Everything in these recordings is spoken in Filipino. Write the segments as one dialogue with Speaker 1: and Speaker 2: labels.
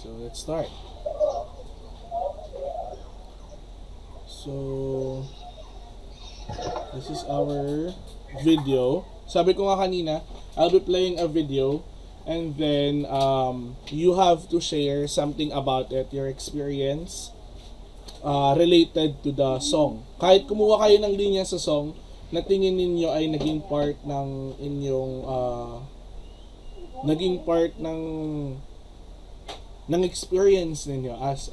Speaker 1: So let's start. So this is our video. Sabi ko nga kanina, I'll be playing a video and then you have to share something about it, your experience related to the song. Kahit kumuha kayo ng linya sa song na tingin ninyo ay naging part ng inyong naging part ng experience ninyo as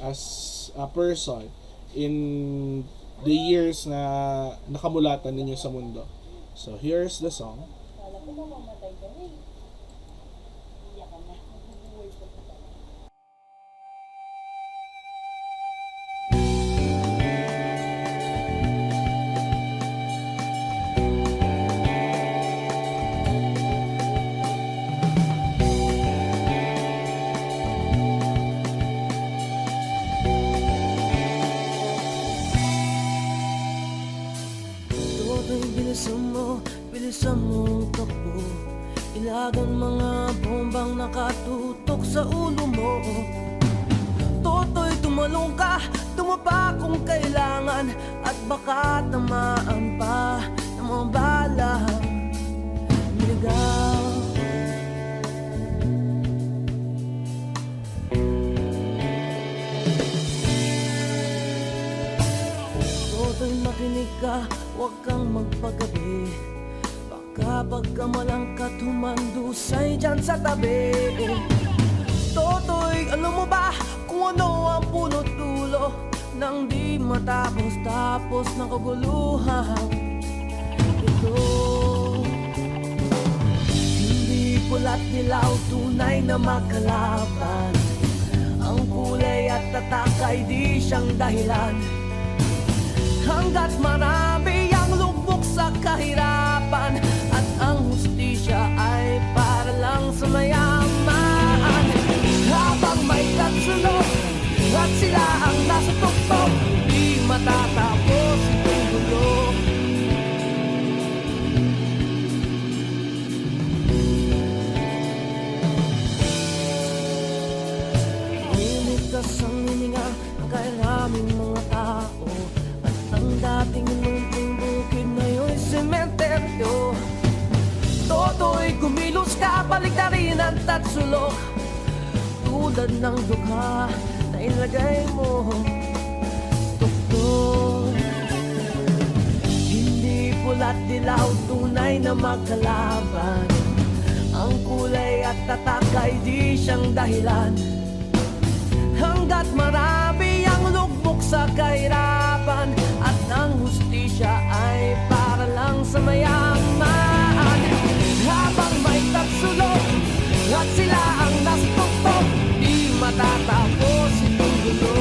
Speaker 1: a person in the years na nakamulatan ninyo sa mundo. So here's the song.
Speaker 2: Kala ko mamamatay ka na eh. Iyak ka na. Magbubuhay ka pa talaga.
Speaker 3: Bilisan mo takbo. Ilagan mga bombang nakatutok sa ulo mo. Toto'y tumalong ka, tumapa kung kailangan, at baka tamaan pa ng mga balang niligaw. Toto'y makinig ka, huwag kang magpagabi. Kapag kamalangkat humandusay dyan sa tabi. Toto'y alam mo ba kung ano ang punot dulo nang di matapos-tapos ng kaguluhan ito? Hindi pula't dilaw, tunay na makalaban. Ang kulay at tatak ay di siyang dahilan. Hanggat marami ang lubog sa kahirapan, at ang hustisya ay para lang sa mayaman. Habang may tatsulok at sila ang nasa tuktok, di matatapos itong gulo. Limitas ang hininga ng kairaming mga tao, at ang dating lunting bukid na yun sementeryo. Toto'y kumilos ka, baliktarin ang tatsulok, tulad ng dukha na ilagay mo tuktok. Hindi pula't dilaw, tunay na magkalaban. Ang kulay at tatak ay di siyang dahilan. Hanggat marami ang lugmok sa kahirapan, at ang hustisya ay para lang sa mayaman. Habang may tatsulok at sila ang nasa tuktok, di matatapos itong gulo.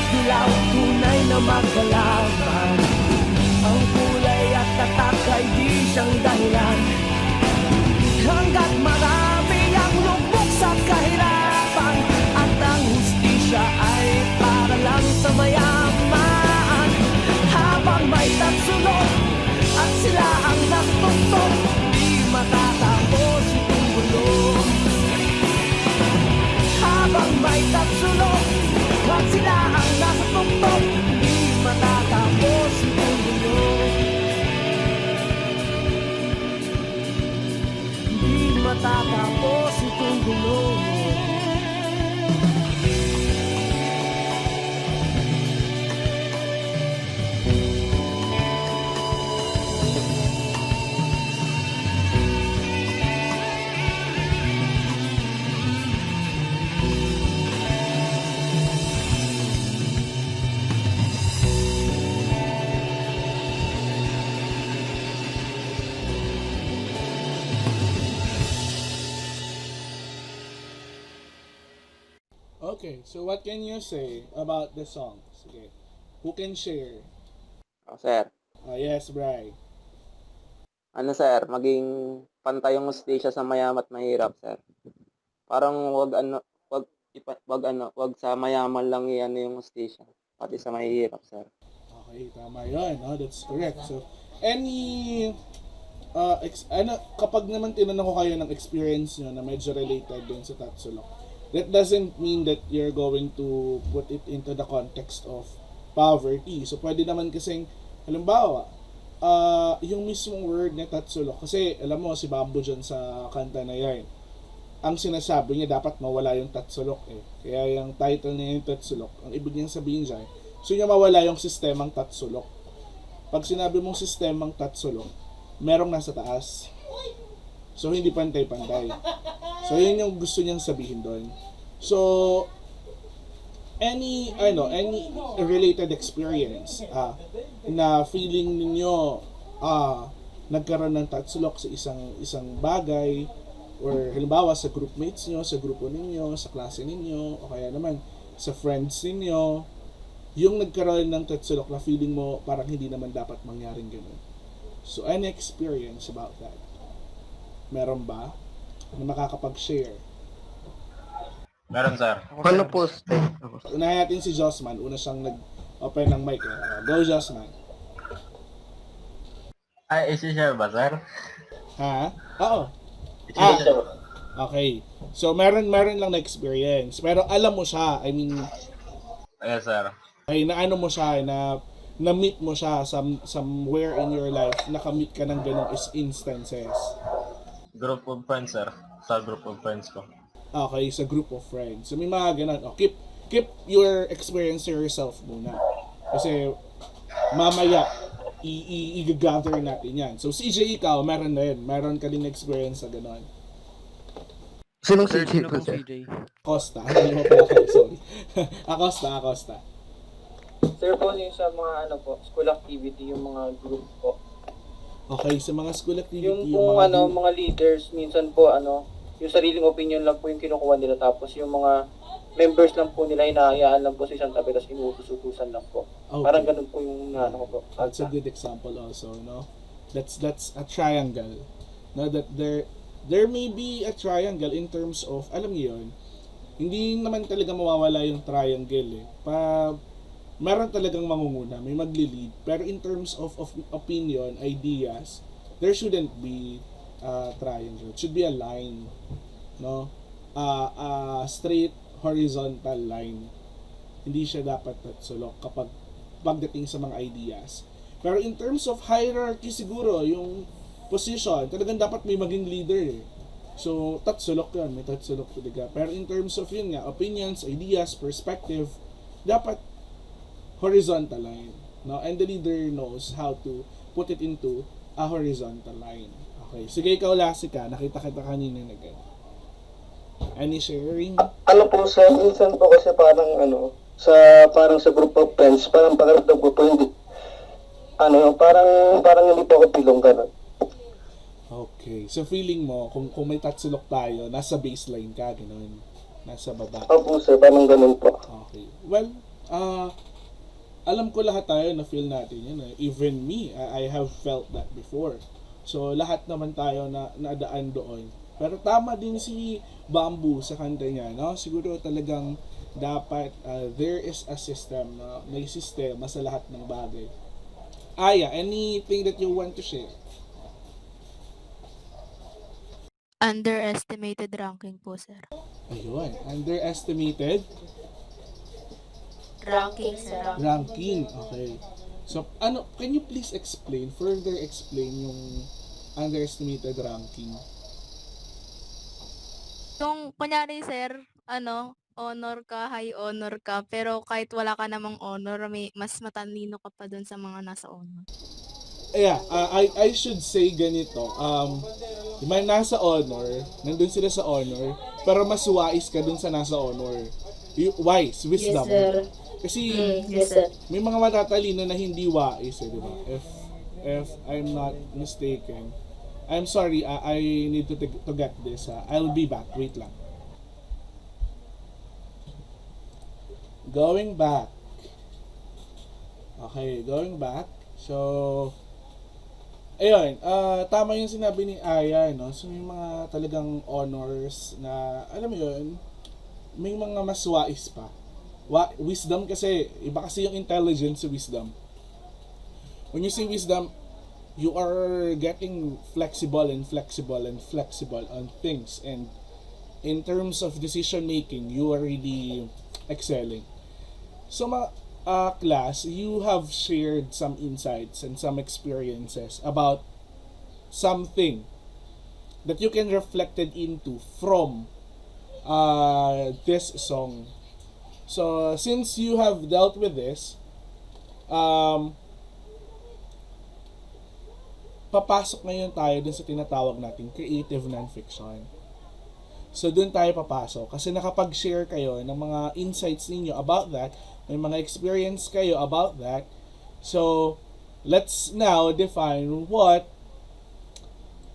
Speaker 3: Dilaw, tunay na magkalaban. Ang kulay at tatak ay di siyang dahilan. Hanggat marami ang lubog sa kahirapan, at ang hustisya ay para lang sa mayaman. Habang may tatsulok at sila ang naktuktok, di matatapos itong gulo. Habang may tatsulok at sila ang nasa tuktok, di matatapos itong gulo. Di matatapos itong gulo.
Speaker 1: Okay, so what can you say about the song? Sige. Who can share?
Speaker 4: Sir,
Speaker 1: Yes, Bri.
Speaker 4: ano sir, maging pantay yung hustisya sa mayaman at mahirap, sir. Parang wag sa mayaman lang i-ano yung hustisya, pati sa mahirap, sir.
Speaker 1: Okay, tama yun. No? That's correct. So, any kapag naman tinanong ko kayo ng experience nyo na medyo related din sa Tatsulok, that doesn't mean that you're going to put it into the context of poverty. So, pwede naman kasing, halimbawa, yung mismong word na Tatsulok, kasi alam mo, si Bamboo dyan sa kanta na yan, ang sinasabi niya dapat mawala yung Tatsulok eh. Kaya yung title niya yung Tatsulok, ang ibig niyang sabihin dyan, so niya mawala yung sistemang Tatsulok. Pag sinabi mong sistemang Tatsulok, merong nasa taas. So, hindi pantay-pantay. So, yun yung gusto niyang sabihin doon. So, any related experience na feeling ninyo nagkaroon ng tatsulok sa isang bagay, or halimbawa sa groupmates nyo, sa grupo ninyo, sa klase ninyo, o kaya naman sa friends ninyo, yung nagkaroon ng tatsulok na feeling mo parang hindi naman dapat mangyaring ganun. So, any experience about that? Meron ba na makakapag-share?
Speaker 5: Meron, sir.
Speaker 6: Ano po, stay?
Speaker 1: Unahin natin si Josman. Una siyang nag-open ng mic. Go, Josman.
Speaker 5: Ay, isi-share ba, sir?
Speaker 1: Ha? Oo.
Speaker 5: Isi-share.
Speaker 1: Okay. So, meron lang na experience. Pero alam mo siya. I mean,
Speaker 5: Yes, sir.
Speaker 1: ay na ano mo siya, na meet mo siya somewhere in your life, nakamit ka ng ganong instances.
Speaker 5: Group of friends, sir. Sa group of friends ko.
Speaker 1: Okay, sa group of friends. So, may mga ganon. Oh, keep your experience to yourself muna. Kasi, mamaya, i-gather natin yan. So, CJ, ikaw, meron din. Meron ka din experience sa ganon.
Speaker 6: Sinong
Speaker 7: Sir,
Speaker 6: CJ
Speaker 7: sino
Speaker 6: po,
Speaker 7: pong
Speaker 6: sir?
Speaker 7: CJ?
Speaker 1: Acosta. Hindi mo pala kayo, sorry. Acosta.
Speaker 8: Sir po, yung sa mga school activity, yung mga group po.
Speaker 1: Okay, sa mga school activity,
Speaker 8: Yung pong mga leaders, minsan po yung sariling opinion lang po yung kinukuha nila, tapos yung mga members lang po nila hinahayaan lang po sa isang tabi, tapos inuutos-utusan lang po.
Speaker 1: Okay.
Speaker 8: Parang ganun po yung ko po.
Speaker 1: That's a good example also, no? That's a triangle. No, that there may be a triangle in terms of, alam niyo yun, hindi naman talaga mawawala yung triangle eh. Meron talagang mangunguna, may magli-lead. Pero in terms of opinion, ideas, there shouldn't be triangle. It should be a line, no? Straight horizontal line. Hindi siya dapat tatsulok kapag pagdating sa mga ideas. Pero in terms of hierarchy siguro, yung position, talagang dapat may maging leader eh. So, tatsulok yun, may tatsulok talaga. Pero in terms of yun nga, opinions, ideas, perspective, dapat horizontal line, no? And the leader knows how to put it into a horizontal line. Okay, sige, ikaw Lasika, nakita kita kanina na gano'n. Any sharing?
Speaker 9: Ano po sa minsan po kasi parang parang sa group of friends, parang pakiramdam ko po hindi parang hindi po ako pilong gano'n.
Speaker 1: Okay, so feeling mo kung may tatsulok tayo, nasa baseline ka, gano'n, nasa baba.
Speaker 9: Opo sir, parang gano'n po.
Speaker 1: Okay. Well, alam ko lahat tayo na feel natin yun. Even me, I have felt that before. So, lahat naman tayo na nadaan doon. Pero tama din si Bamboo sa kanta niya, no? Siguro talagang dapat there is a system, no? May sistema sa lahat ng bagay. Aya, anything that you want to share?
Speaker 10: Underestimated ranking po, sir.
Speaker 1: Ayun, underestimated
Speaker 10: Ranking, sir.
Speaker 1: ranking. Okay. So, can you please further explain yung underestimated ranking?
Speaker 10: Yung, kunyari, sir, honor ka, high honor ka, pero kahit wala ka namang honor, mas matalino ka pa dun sa mga nasa honor.
Speaker 1: Yeah, I should say ganito. May nasa honor, nandun sila sa honor, pero mas wise ka dun sa nasa honor. Wise, wisdom.
Speaker 2: Yes, sir.
Speaker 1: Kasi
Speaker 2: Yes, sir.
Speaker 1: may mga matatalino na hindi wise, di ba? If I'm not mistaken. I'm sorry, I need to get this. I'll be back. Wait lang. Going back. Okay, going back. So, ayun, tama yung sinabi ni Aya, no? So, may mga talagang honors na, alam mo yun, may mga mas wais pa. Wisdom kasi, iba kasi yung intelligence sa wisdom. When you say wisdom, you are getting flexible and flexible and flexible on things. And in terms of decision making, you are really excelling. So, class, you have shared some insights and some experiences about something that you can reflect it into from this song. So, since you have dealt with this, papasok ngayon tayo dun sa tinatawag nating creative nonfiction. So, dun tayo papasok kasi nakapag-share kayo ng mga insights ninyo about that, may mga experience kayo about that. So, let's now define what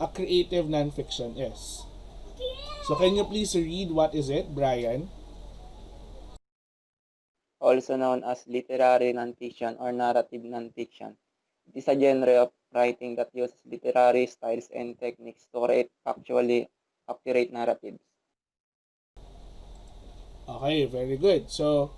Speaker 1: a creative nonfiction is. So, can you please read what is it, Brian?
Speaker 4: Also known as literary nonfiction or narrative nonfiction. It is a genre of writing that uses literary styles and techniques to create factually accurate narratives.
Speaker 1: Okay, very good. So,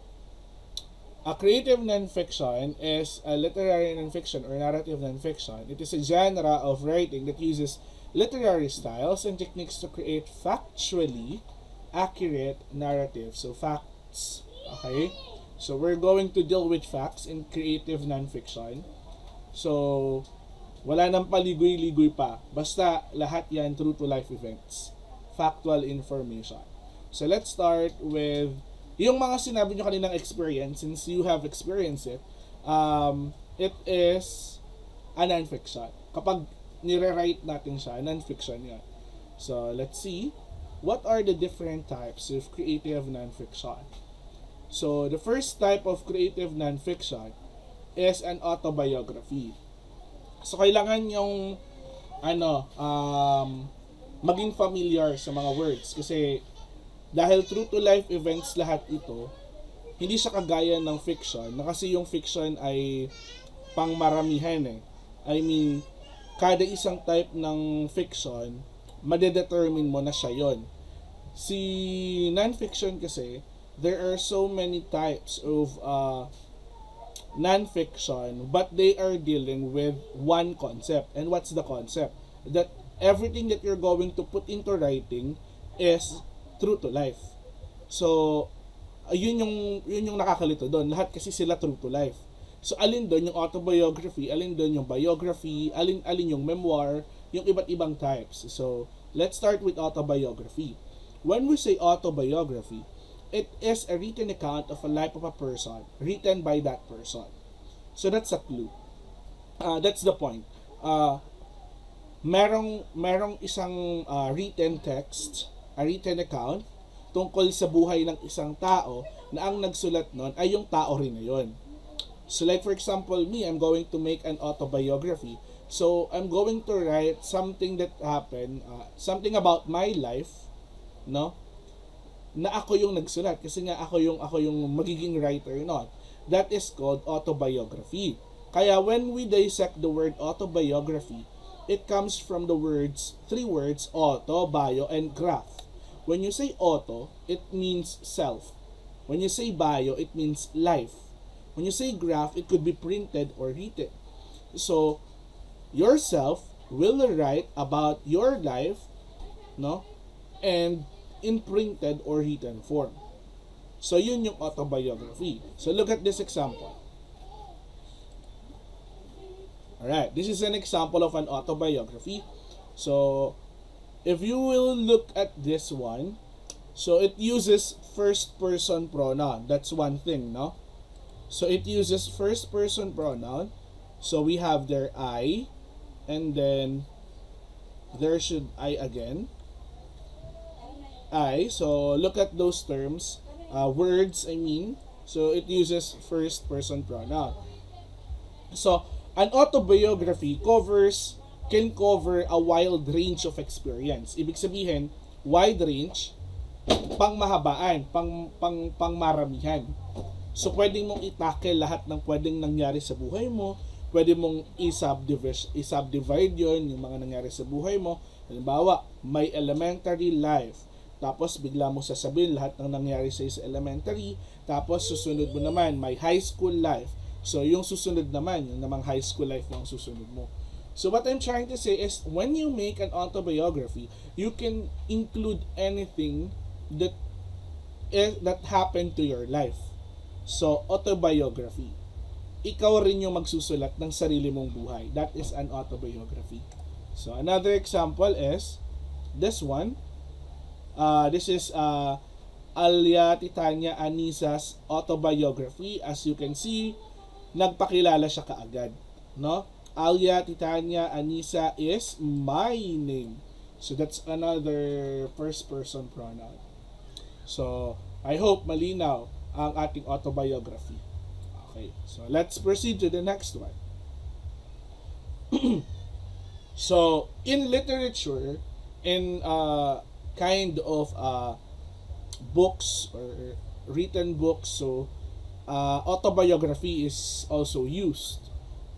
Speaker 1: a creative nonfiction is a literary nonfiction or narrative nonfiction. It is a genre of writing that uses literary styles and techniques to create factually accurate narratives. So, facts. Okay? So, we're going to deal with facts in creative nonfiction. So, wala nang paligoy-ligoy pa. Basta lahat yan true to life events. Factual information. So, let's start with yung mga sinabi nyo kaninang experience. Since you have experienced it, it is a non-fiction. Kapag nire-write natin siya, non-fiction yan. So, let's see. What are the different types of creative non-fiction? So, the first type of creative non-fiction is an autobiography. So, kailangan yung maging familiar sa mga words kasi dahil true to life events lahat ito, hindi siya kagaya ng fiction na kasi yung fiction ay pangmaramihan eh. I mean, kada isang type ng fiction, madedetermine mo na siya yon. Si non-fiction kasi, there are so many types of non-fiction, but they are dealing with one concept. And what's the concept? That everything that you're going to put into writing is true to life. So, yun yung nakakalito doon. Lahat kasi sila true to life. So, alin doon yung autobiography, alin doon yung biography, alin yung memoir, yung iba't ibang types. So, let's start with autobiography. When we say autobiography, it is a written account of a life of a person written by that person. So, that's a clue. That's the point. Merong isang written text, a written account tungkol sa buhay ng isang tao na ang nagsulat nun ay yung tao rin na yun. So like for example, me, I'm going to make an autobiography. So I'm going to write something that happened, something about my life, no? Na ako yung nagsulat kasi nga ako yung magiging writer nun. That is called autobiography. Kaya when we dissect the word autobiography, it comes from the three words, auto, bio, and graph. When you say auto, it means self. When you say bio, it means life. When you say graph, it could be printed or written. So, yourself will write about your life, no? And in printed or written form. So, yun yung autobiography. So, look at this example. Alright, this is an example of an autobiography. So, if you will look at this one, so it uses first person pronoun. That's one thing, no? So it uses first person pronoun. So we have there I, and then there should I again. I, so look at those terms, words I mean. So it uses first person pronoun. So an autobiography can cover a wide range of experience. Ibig sabihin, wide range, pangmahabaan, pangmaramihan. So, pwedeng mong i-tackle lahat ng pwedeng nangyari sa buhay mo. Pwede mong i-subdivide yun, yung mga nangyari sa buhay mo. Halimbawa, may elementary life. Tapos, bigla mo sasabihin lahat ng nangyari sa elementary. Tapos, susunod mo naman, may high school life. So, yung susunod naman, yung namang high school life mo ang susunod mo. So, what I'm trying to say is, when you make an autobiography, you can include anything that happened to your life. So, autobiography. Ikaw rin yung magsusulat ng sarili mong buhay. That is an autobiography. So, another example is this one. This is Alia Titania Anisa's autobiography. As you can see, nagpakilala siya kaagad. No? Alia Titania Anisa is my name. So, that's another first person pronoun. So, I hope malinaw ang ating autobiography. Okay, so let's proceed to the next one. So, in literature, in kind of books or written books, so autobiography is also used.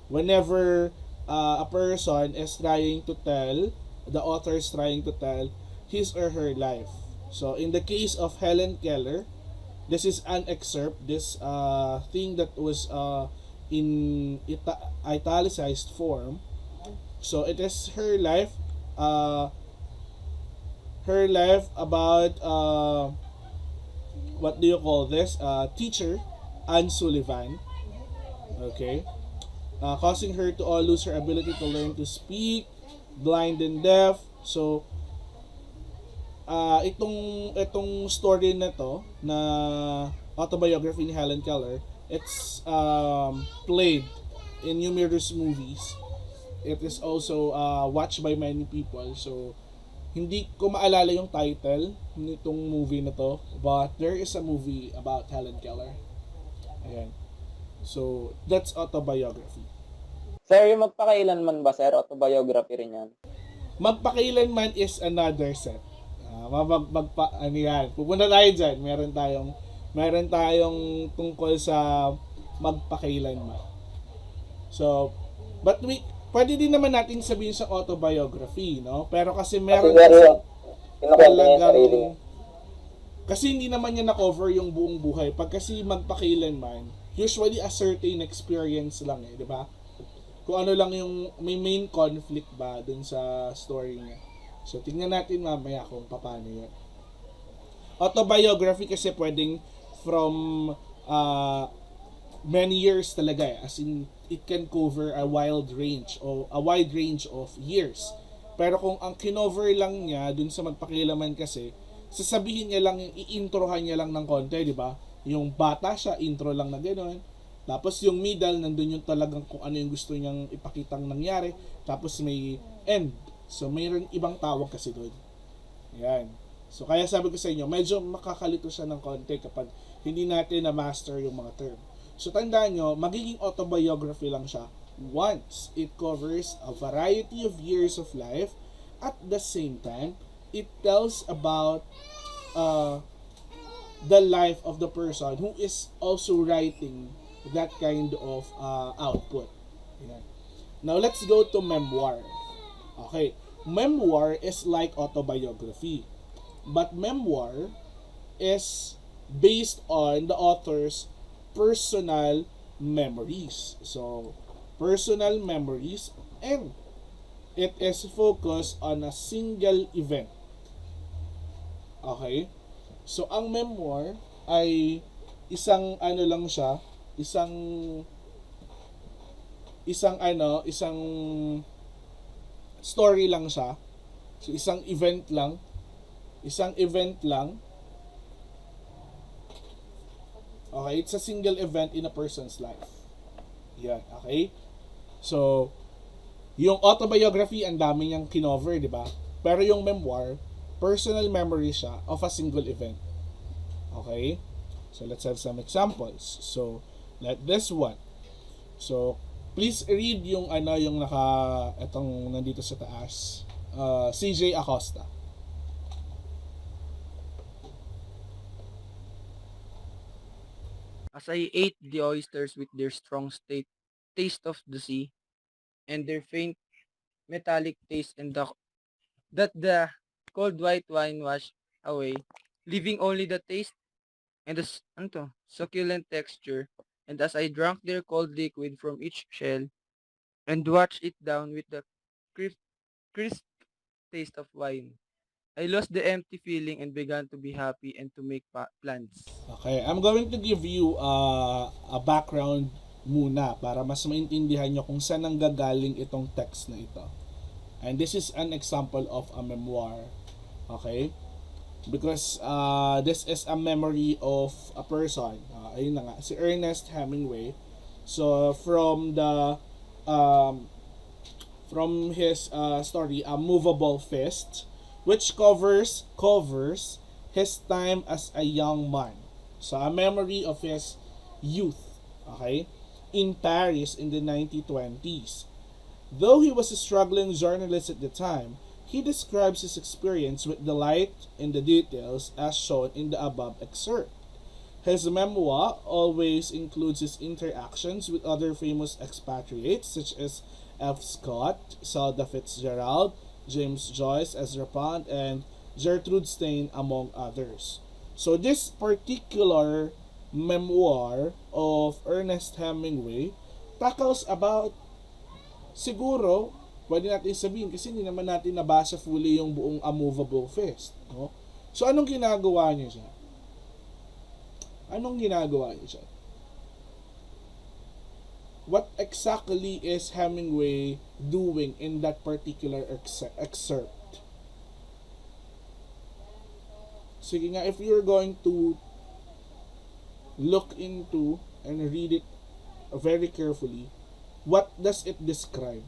Speaker 1: Whenever a person is trying to tell, the author is trying to tell his or her life. So, in the case of Helen Keller, this is an excerpt, this thing that was in italicized form. So it is her life about what do you call this? Teacher Anne Sullivan. Okay, causing her to all lose her ability to learn to speak, blind and deaf. So itong story na to na autobiography ni Helen Keller, it's played in numerous movies. It is also watched by many people. So hindi ko maalala yung title nitong movie na to, but there is a movie about Helen Keller. Ayan. So that's autobiography.
Speaker 4: Sir, yung magpakailanman ba, sir? Autobiography rin yan.
Speaker 1: Magpakailanman is another set. Ano yan? Pupunta tayo dyan. Meron tayong tungkol sa magpakailanman. So, but pwede din naman natin sabihin sa autobiography, no? Pero kasi meron talagang, kasi hindi naman niya na-cover yung buong buhay. Pag kasi magpakailanman, usually a certain experience lang di ba? Kung ano lang yung may main conflict ba dun sa story niya. So, tingnan natin mamaya kung paano yun. Autobiography kasi pwedeng from many years talaga as in, it can cover a wide range of years. Pero kung ang kinover lang niya dun sa magpakilaman kasi, sasabihin niya lang, i-introhan niya lang ng konti, di ba? Yung bata siya, intro lang na gano'n. Tapos yung middle, nandun yung talagang kung ano yung gusto niyang ipakitang nangyari. Tapos may end. So, mayroon ibang tawag kasi doon. Ayan. So, kaya sabi ko sa inyo, medyo makakalito siya ng konti kapag hindi natin na-master yung mga term. So, tandaan nyo, magiging autobiography lang siya once it covers a variety of years of life. At the same time, it tells about the life of the person who is also writing that kind of output. Ayan. Now, let's go to memoir. Okay, memoir is like autobiography, but memoir is based on the author's personal memories. So, personal memories, and it is focused on a single event. Okay? So, ang memoir ay isang story lang siya. So, isang event lang. Okay, it's a single event in a person's life. Yan, okay? So, yung autobiography, ang dami niyang kinover, di ba? Pero yung memoir, personal memory siya of a single event. Okay? So, let's have some examples. So, like this one. So, please read yung itong nandito sa taas. CJ Acosta.
Speaker 7: As I ate the oysters with their strong taste of the sea and their faint metallic taste and the cold white wine washed away, leaving only the taste and ano to, succulent texture. And as I drank their cold liquid from each shell and watched it down with the crisp, crisp taste of wine, I lost the empty feeling and began to be happy and to make plans.
Speaker 1: Okay, I'm going to give you a background muna para mas maintindihan nyo kung saan nanggagaling itong text na ito. And this is an example of a memoir. Okay? Because this is a memory of a person. Ayun na nga, si Ernest Hemingway. So from his story, A Movable Fist, which covers his time as a young man. So a memory of his youth, okay, in Paris in the 1920s. Though he was a struggling journalist at the time, he describes his experience with delight in the details as shown in the above excerpt. His memoir always includes his interactions with other famous expatriates such as F. Scott, Zelda Fitzgerald, James Joyce, Ezra Pound, and Gertrude Stein, among others. So this particular memoir of Ernest Hemingway tackles about, siguro, pwede natin sabihin kasi hindi naman natin nabasa fully yung buong A Movable Fist. No? So anong ginagawa niya siya? Anong ginagawa niya siya? What exactly is Hemingway doing in that particular excerpt? Sige nga, if you're going to look into and read it very carefully, what does it describe?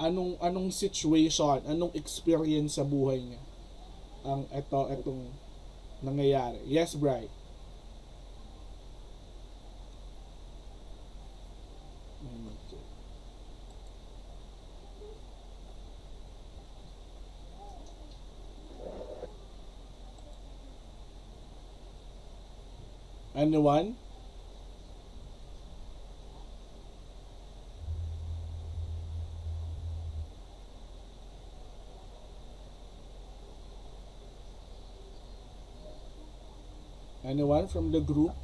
Speaker 1: Anong situation, anong experience sa buhay niya ang etong nangyayari? Yes, Bright. Anyone? Anyone from the group?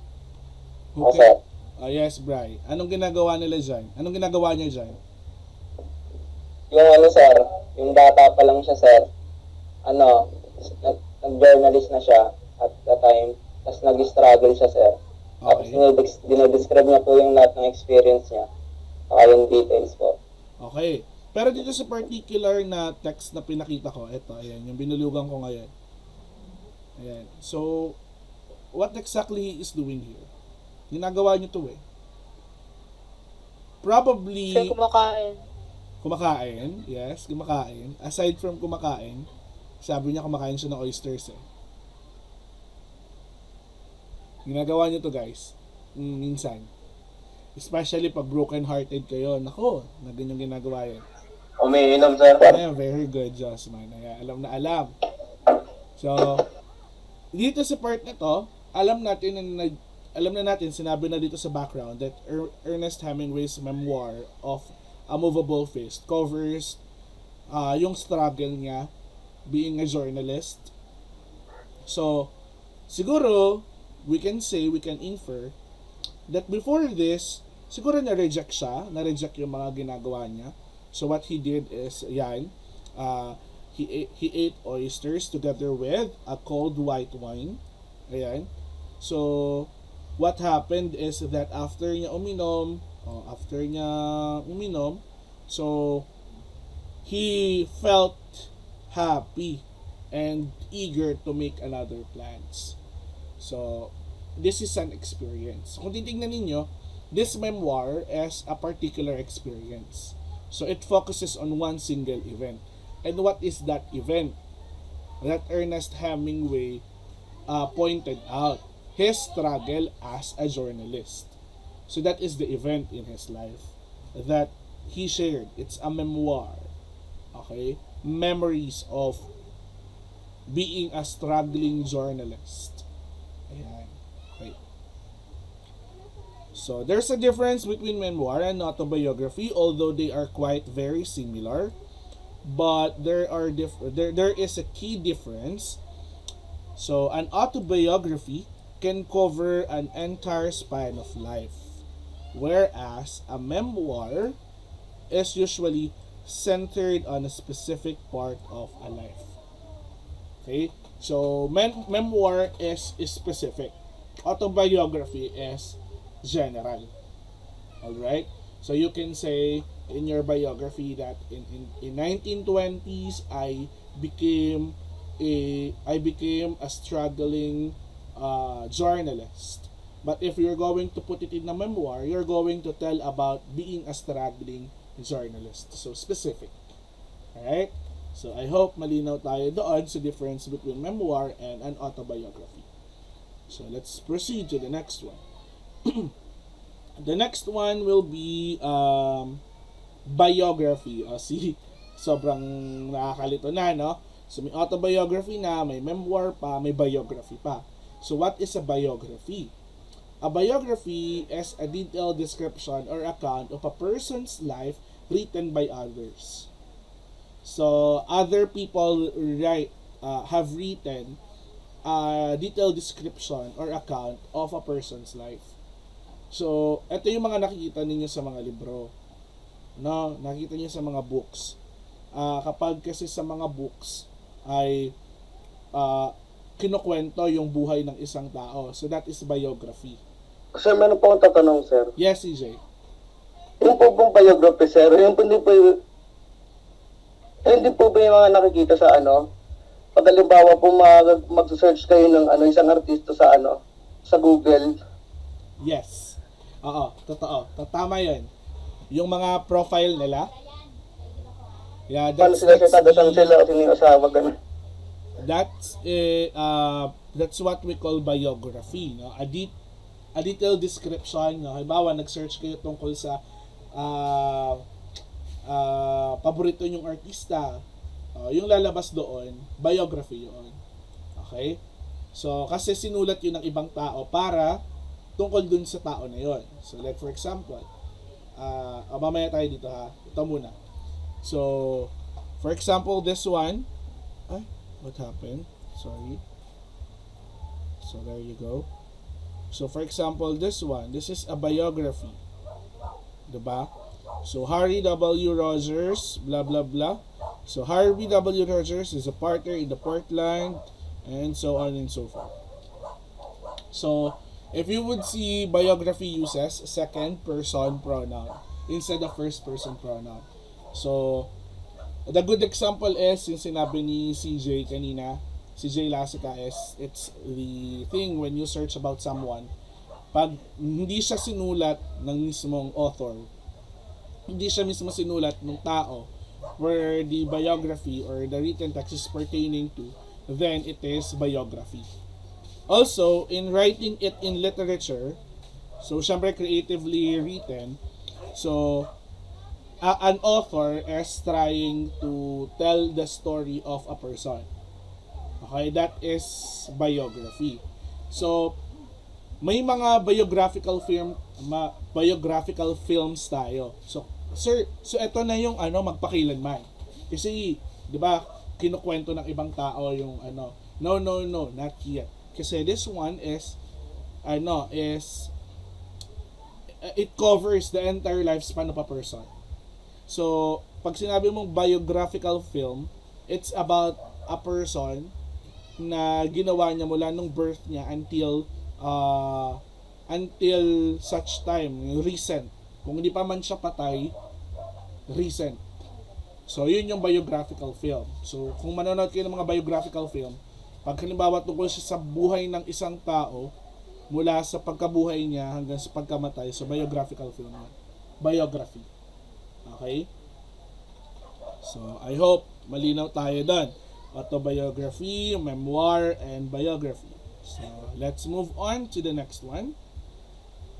Speaker 1: Who can? Yes, Bri. Anong ginagawa nila dyan? Anong ginagawa niya dyan?
Speaker 4: Yung ano sir, yung bata pa lang siya sir, nag-journalist na siya at the time, tapos nag-struggle siya sir. Tapos dinodescribe niya po yung lahat ng experience niya, saka yung details po.
Speaker 1: Okay. Pero dito sa particular na text na pinakita ko, ito, ayan, yung binulugan ko ngayon. Ayan. So, what exactly he is doing here? Ginagawa niyo to eh. Probably...
Speaker 10: Siya kumakain.
Speaker 1: Kumakain, yes, kumakain. Aside from kumakain, sabi niya kumakain siya ng oysters eh. Ginagawa niyo to guys, minsan. Especially pag broken-hearted kayo. Nako, na ganyan ginagawa yun.
Speaker 9: Umiinom sir.
Speaker 1: Yeah, very good, Josman. Alam na alam. So, dito sa part na to, alam na natin, sinabi na dito sa background that Ernest Hemingway's memoir of A Movable Fist covers yung struggle niya being a journalist. So, siguro, we can infer that before this, siguro na-reject yung mga ginagawa niya. So what he did is, he ate oysters together with a cold white wine. Ayan. So, what happened is that after niya uminom, so, he felt happy and eager to make another plans. So, this is an experience. Kung titingnan ninyo, this memoir is a particular experience. So, it focuses on one single event. And what is that event? That Ernest Hemingway pointed out. His struggle as a journalist. So, that is the event in his life that he shared. It's a memoir. Okay? Memories of being a struggling journalist. Ayan. Okay. So there's a difference between memoir and autobiography, although they are quite very similar. But there is a key difference. So an autobiography can cover an entire span of life, whereas a memoir is usually centered on a specific part of a life. Okay? So memoir is specific. Autobiography is general. Alright? So you can say in your biography that in 1920s I became a struggling journalist. But if you're going to put it in a memoir, you're going to tell about being a struggling journalist. So specific. Alright? So I hope malinaw tayo doon sa difference between memoir and an autobiography. So let's proceed to the next one. The next one will be biography. Sobrang nakakalito na, no? So may autobiography na, may memoir pa, may biography pa. So what is a biography? A biography is a detailed description or account of a person's life written by others. So other people have written a detailed description or account of a person's life. So, ito yung mga nakikita ninyo sa mga libro. No, nakikita niyo sa mga books. Kapag kasi sa mga books ay kinukwento yung buhay ng isang tao. So, that is biography.
Speaker 9: Sir, meron po akong tatanong, sir.
Speaker 1: Yes, CJ.
Speaker 9: Yung po pong biography, sir, yung po hindi po ba yung mga nakikita sa pag halimbawa po mag-search kayo ng isang artista sa Google.
Speaker 1: Yes. Oo, totoo. Tama 'yun. Yung mga profile nila. Yeah,
Speaker 9: Paano sila sitado, saan sila, sino yung asawa, ganun.
Speaker 1: That's what we call biography, no? A detailed description, no? Halimbawa, nag-search kayo tungkol sa paborito nyong artista. Yung lalabas doon, biography yun. Okay? So, kasi sinulat yun ng ibang tao para tungkol dun sa tao na yon. So, like for example, mamaya tayo dito ha. Ito muna. So, for example, this one. What happened? Sorry. So, there you go. So, for example, this one. This is a biography. Diba? So, Harry W. Rogers, blah, blah, blah. So, Harvey W. Rogers is a partner in the Portland, and so on and so forth. So, if you would see biography uses second person pronoun instead of first person pronoun. So, the good example is yung sinabi ni CJ kanina, CJ Lasica, is it's the thing when you search about someone, pag hindi siya sinulat ng mismong author, hindi siya mismo sinulat ng tao, where the biography or the written text is pertaining to, then it is biography. Also, in writing it in literature, so syempre creatively written, so an author is trying to tell the story of a person. Okay, that is biography. So, may mga biographical films tayo. So, sir, so ito na yung magpakilanman. Kasi, 'di ba, kinukwento ng ibang tao yung No, not yet. Kasi this one is it covers the entire lifespan of a person. So, pag sinabi mong biographical film, it's about a person na ginawa niya mula nung birth niya until such time, recent. Kung hindi pa man siya patay, recent. So, yun yung biographical film. So, kung manonood kayo ng mga biographical film, pag halimbawa tungkol siya sa buhay ng isang tao, mula sa pagkabuhay niya hanggang sa pagkamatay, so biographical film yan. Biography. Okay? So, I hope malinaw tayo doon. Autobiography, memoir, and biography. So, let's move on to the next one.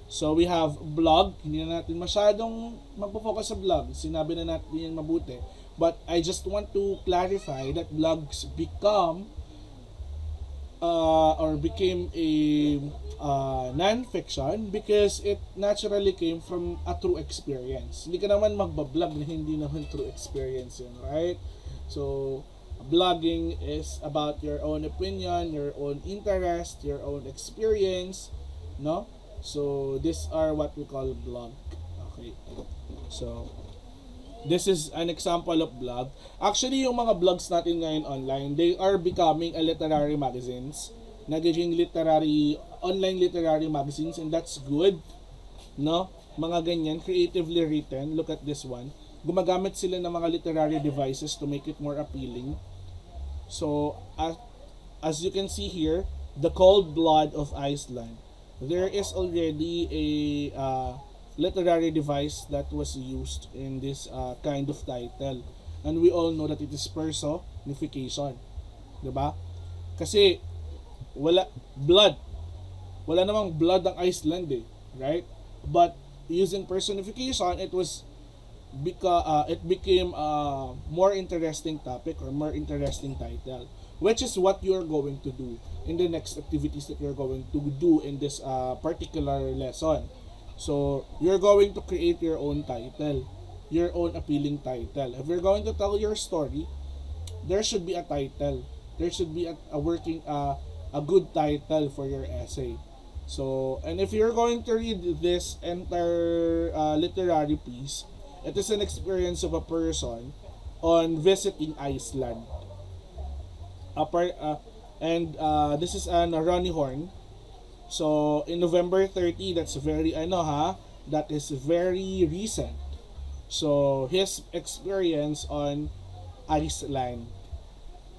Speaker 1: So, we have blog. Hindi na natin masyadong magpo-focus sa blog. Sinabi na natin yan mabuti. But I just want to clarify that blogs become or became a non-fiction because it naturally came from a true experience. Hindi ka naman magbablog na hindi naman true experience yun, right? So, blogging is about your own opinion, your own interest, your own experience, no? So, these are what we call blog. Okay. So, this is an example of blog. Actually, yung mga blogs natin ngayon online, they are becoming a literary magazines. Nagiging online literary magazines, and that's good. No? Mga ganyan, creatively written. Look at this one. Gumagamit sila ng mga literary devices to make it more appealing. So, as you can see here, The Cold Blood of Iceland. There is already a literary device that was used in this kind of title. And we all know that it is personification. Diba? Kasi, wala namang blood ang Iceland eh. Right? But, using personification, it became a more interesting topic or more interesting title, which is what you're going to do in the next activities that you're going to do in this particular lesson. So, you're going to create your own title, your own appealing title. If you're going to tell your story, there should be a title. There should be a good title for your essay. So, and if you're going to read this entire literary piece, it is an experience of a person on visiting Iceland. This is an Ronnie Horn. So, in November 30, that is very recent. So, his experience on Iceland.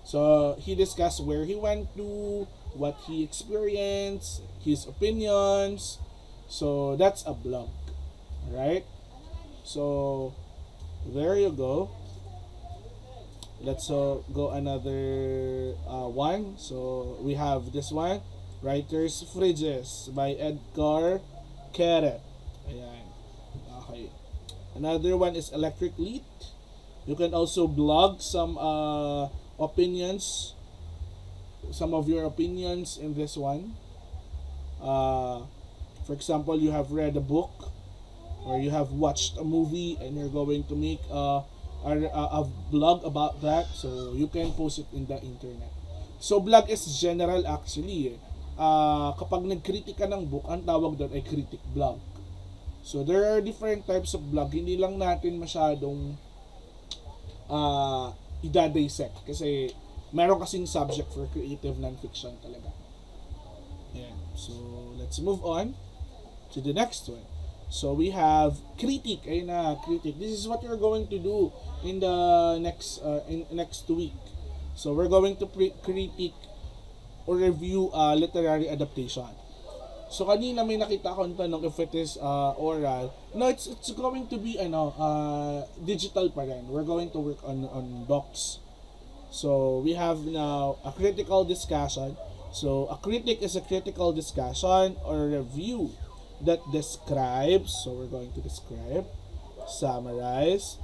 Speaker 1: So, he discussed where he went to, what he experienced, his opinions. So, that's a blog. Right? So, there you go. Let's go another one. So, we have this one. Writer's Fridges by Edgar Keret. Ayan. Okay. Another one is Electric Lead. You can also blog some opinions, some of your opinions in this one. For example, you have read a book or you have watched a movie and you're going to make a blog about that, so you can post it in the internet. So, blog is general actually. Kapag nag-critic ka ng book, ang tawag doon ay critic blog. So, there are different types of blog. Hindi lang natin masyadong i-dissect kasi meron kasing subject for creative non-fiction talaga. Ayan. So, let's move on to the next one. So, we have critic. Ayun na, critic. This is what you're going to do in the next week. So, we're going to critique or review literary adaptation. So, kanina may nakita akong tanong if it is oral. No, it's going to be digital pa rin. We're going to work on docs. So, we have now a critical discussion. So, a critic is a critical discussion or review that describes. So, we're going to describe, summarize,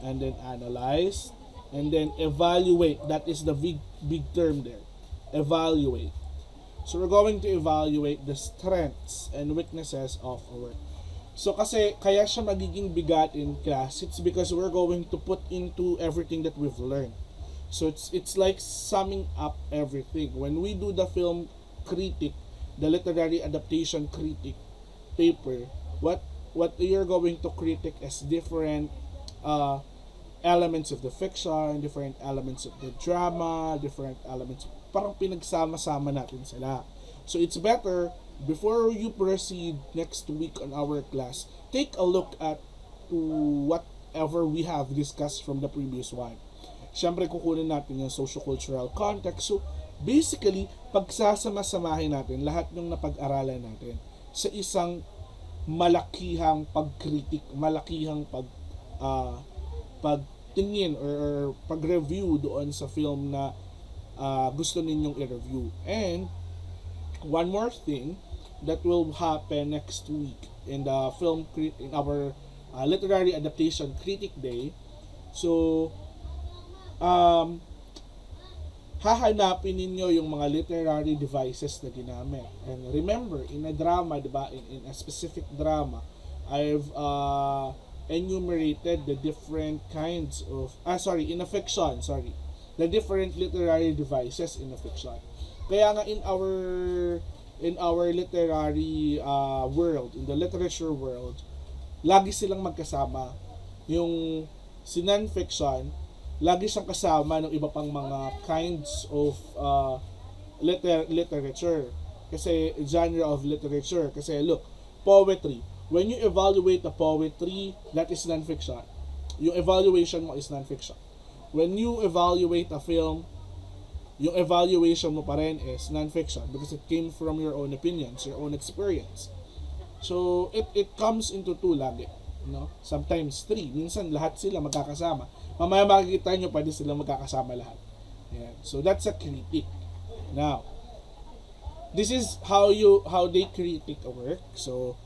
Speaker 1: and then analyze, and then evaluate. That is the big term there. Evaluate. So, we're going to evaluate the strengths and weaknesses of a work. So, kaya siya magiging bigat in class, it's because we're going to put into everything that we've learned. So, it's like summing up everything. When we do the film critic, the literary adaptation critic paper, what you're going to critic is different elements of the fiction, different elements of the drama, different elements, parang pinagsama-sama natin sila. So, it's better, before you proceed next week on our class, take a look at to whatever we have discussed from the previous one. Siyempre, kukunin natin yung socio-cultural context. So, basically, pagsasama-samahin natin lahat ng napag-aralan natin sa isang malakihang pagkritik, malakihang pagtingin or pag-review doon sa film na gusto ninyong i-review. And one more thing that will happen next week in the in our literary adaptation critic day. So, hahanapin ninyo yung mga literary devices na ginamit. And remember, in a drama, diba, in a specific drama, I've enumerated the different kinds of, in a fiction, the different literary devices in a fiction. Kaya nga in our literary world, in the literature world, lagi silang magkasama. Yung si non-fiction, lagi siyang kasama ng iba pang mga kinds of literature. Kasi genre of literature. Kasi look, poetry. When you evaluate the poetry, that is non-fiction. Yung evaluation mo is non-fiction. When you evaluate a film, yung evaluation mo pa rin is non-fiction because it came from your own opinions, your own experience. So, it comes into two lagi. No? Sometimes three. Minsan, lahat sila magkakasama. Mamaya makikita nyo, pwede sila magkakasama lahat. Yeah. So, that's a critique. Now, this is how they critique a work. So,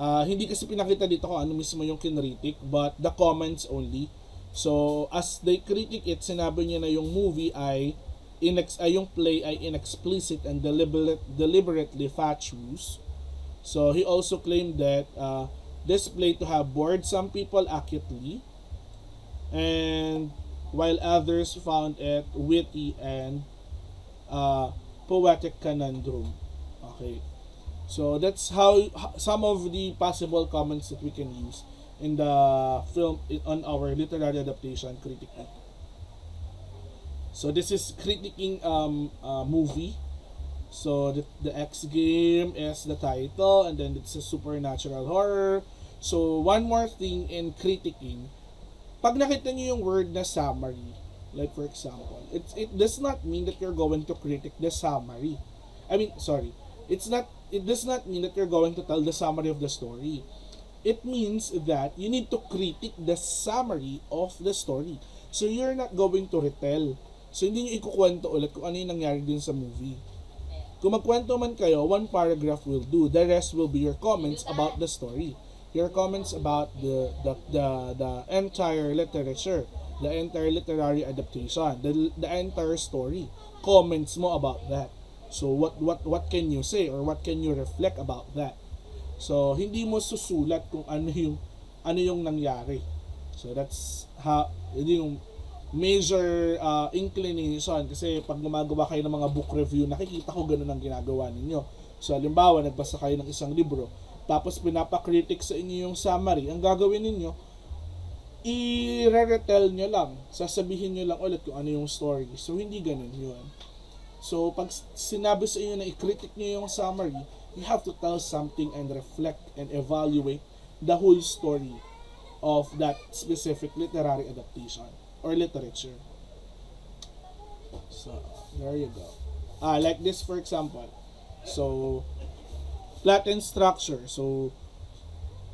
Speaker 1: hindi kasi pinakita dito kung ano mismo yung kinritik, but the comments only. So, as they critique it, sinabi niya na yung movie ay yung play ay inexplicit and deliberately fatuous. So, he also claimed that this play to have bored some people acutely, and while others found it witty and poetic conundrum. Okay. So that's how some of the possible comments that we can use in the film on our literary adaptation critiquing. So this is critiquing movie. So the X game is the title, and then it's a supernatural horror. So one more thing in critiquing, pag nakita niyo yung word na summary, like for example, it does not mean that you're going to critique the summary. It does not mean that you're going to tell the summary of the story. It means that you need to critique the summary of the story. So you're not going to retell. So hindi nyo ikukwento ulit kung ano yung nangyari din sa movie. Kung magkwento man kayo, one paragraph will do. The rest will be your comments about the story. Your comments about the entire literature, the entire literary adaptation, the entire story. Comments mo about that. So what can you say or what can you reflect about that? So hindi mo susulat kung ano yung nangyari. So that's yung major inclination, kasi pag gumagawa kayo ng mga book review, nakikita ko ganun ang ginagawa ninyo. So halimbawa, nagbasa kayo ng isang libro, tapos pinapakritik sa inyo yung summary, ang gagawin ninyo, i-retell nyo lang, sasabihin nyo lang ulit kung ano yung story. So hindi ganun yun. So pag sinabi sa inyo na i-critic nyo yung summary, you have to tell something and reflect and evaluate the whole story of that specific literary adaptation or literature. So there you go. Like this for example. So plot and structure. So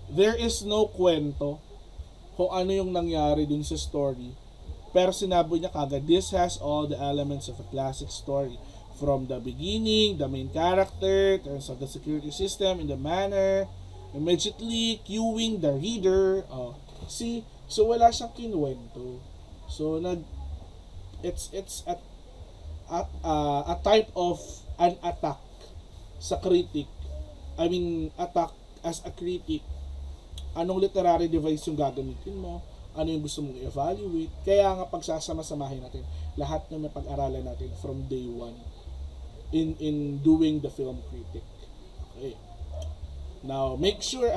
Speaker 1: there is no kwento kung ano yung nangyari dun sa story, pero sinabi niya kagad, this has all the elements of a classic story. From the beginning, the main character, turns of the security system in the manner, immediately cueing the reader. See, so wala siyang kinuwento. So it's a type of an attack sa critic. I mean, attack as a critic. Anong literary device yung gagamitin mo? Ano yung gusto mong evaluate? Kaya nga pagsasama-samahin natin lahat ng napag-aralan natin from day one in doing the film critic. Okay. Now, make sure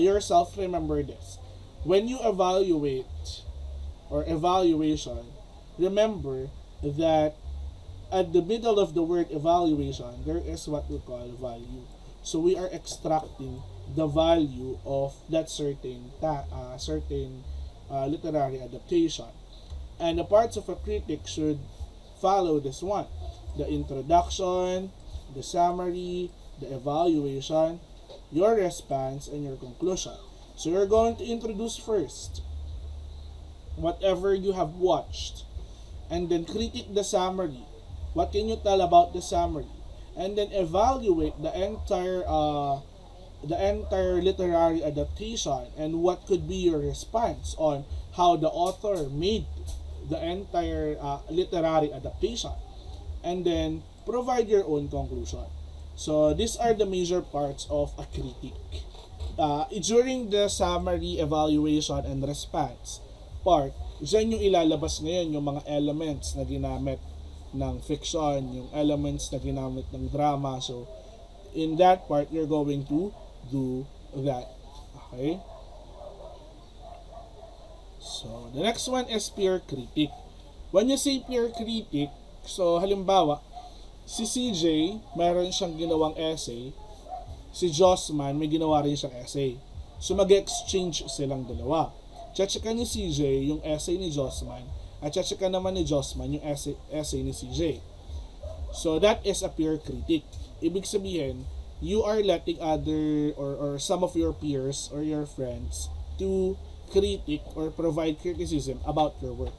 Speaker 1: yourself remember this. When you evaluate or evaluation, remember that at the middle of the word evaluation, there is what we call value. So we are extracting the value of that certain literary adaptation. And the parts of a critic should follow this one: the introduction, the summary, the evaluation, your response, and your conclusion. So you're going to introduce first whatever you have watched, and then critique the summary. What can you tell about the summary? And then evaluate the entire literary adaptation and what could be your response on how the author made the entire literary adaptation, and then provide your own conclusion. So these are the major parts of a critic. During the summary, evaluation, and response part, dyan yung ilalabas ngayon yung mga elements na ginamit ng fiction, yung elements na ginamit ng drama. So, in that part, you're going to do that. Okay? So, the next one is peer critic. When you say peer critic, so halimbawa, si CJ, meron siyang ginawang essay, si Josman, may ginawa rin siyang essay. So, mag-exchange silang dalawa. Check ni CJ yung essay ni Josman, at check naman ni Josman yung essay ni CJ. So, that is a peer critic. Ibig sabihin, you are letting other or some of your peers or your friends to critic or provide criticism about your work.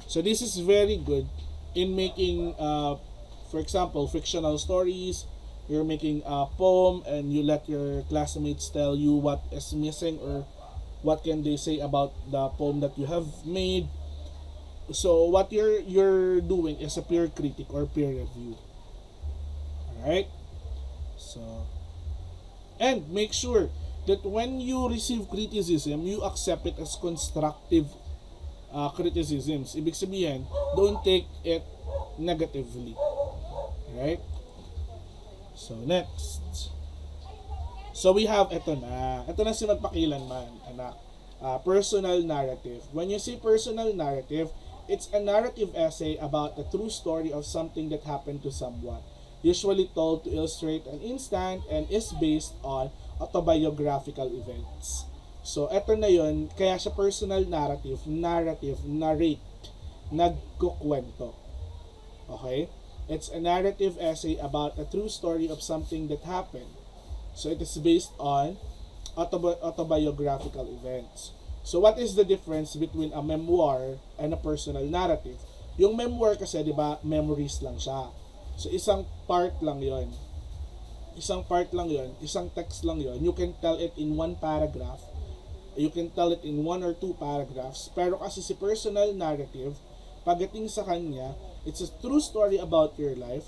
Speaker 1: So this is very good in making, for example, fictional stories. You're making a poem and you let your classmates tell you what is missing or what can they say about the poem that you have made. So what you're doing is a peer critic or peer review. Alright? So, and make sure that when you receive criticism, you accept it as constructive criticisms. Ibig sabihin, don't take it negatively. Right? So, next. So, we have ito na. Ito na si Magpakilanman, anak. Personal narrative. When you say personal narrative, it's a narrative essay about the true story of something that happened to someone, usually told to illustrate an instant and is based on autobiographical events. So, eto na yun, kaya siya personal narrative, narrate, nagkukwento. Okay? It's a narrative essay about a true story of something that happened. So, it is based on autobiographical events. So, what is the difference between a memoir and a personal narrative? Yung memoir kasi, di ba, memories lang siya. So, isang part lang yon. Isang text lang yon. You can tell it in one paragraph. You can tell it in one or two paragraphs. Pero kasi si personal narrative, pagdating sa kanya, it's a true story about your life.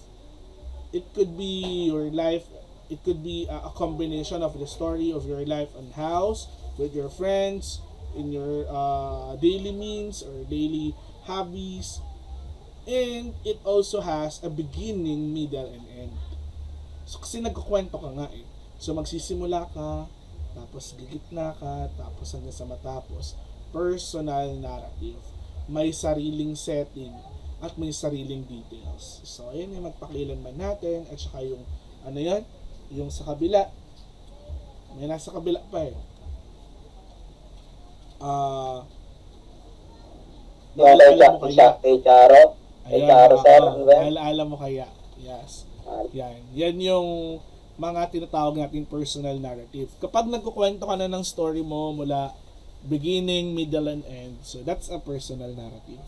Speaker 1: It could be your life, it could be a combination of the story of your life and house, with your friends, in your daily means or daily hobbies. And it also has a beginning, middle, and end. So, kasi nagkukwento ka nga eh. So, magsisimula ka, tapos gigitna ka, tapos hanggang sa matapos. Personal narrative. May sariling setting at may sariling details. So, ayan yung Magpakilanman natin. At saka yung, ano yan? Yung sa kabila. May nasa kabila pa eh. Naalala mo kaya? Naalala mo kaya? Yes. Yan yung mga tinatawag natin personal narrative. Kapag nagkukwento ka na ng story mo mula beginning, middle, and end, so that's a personal narrative.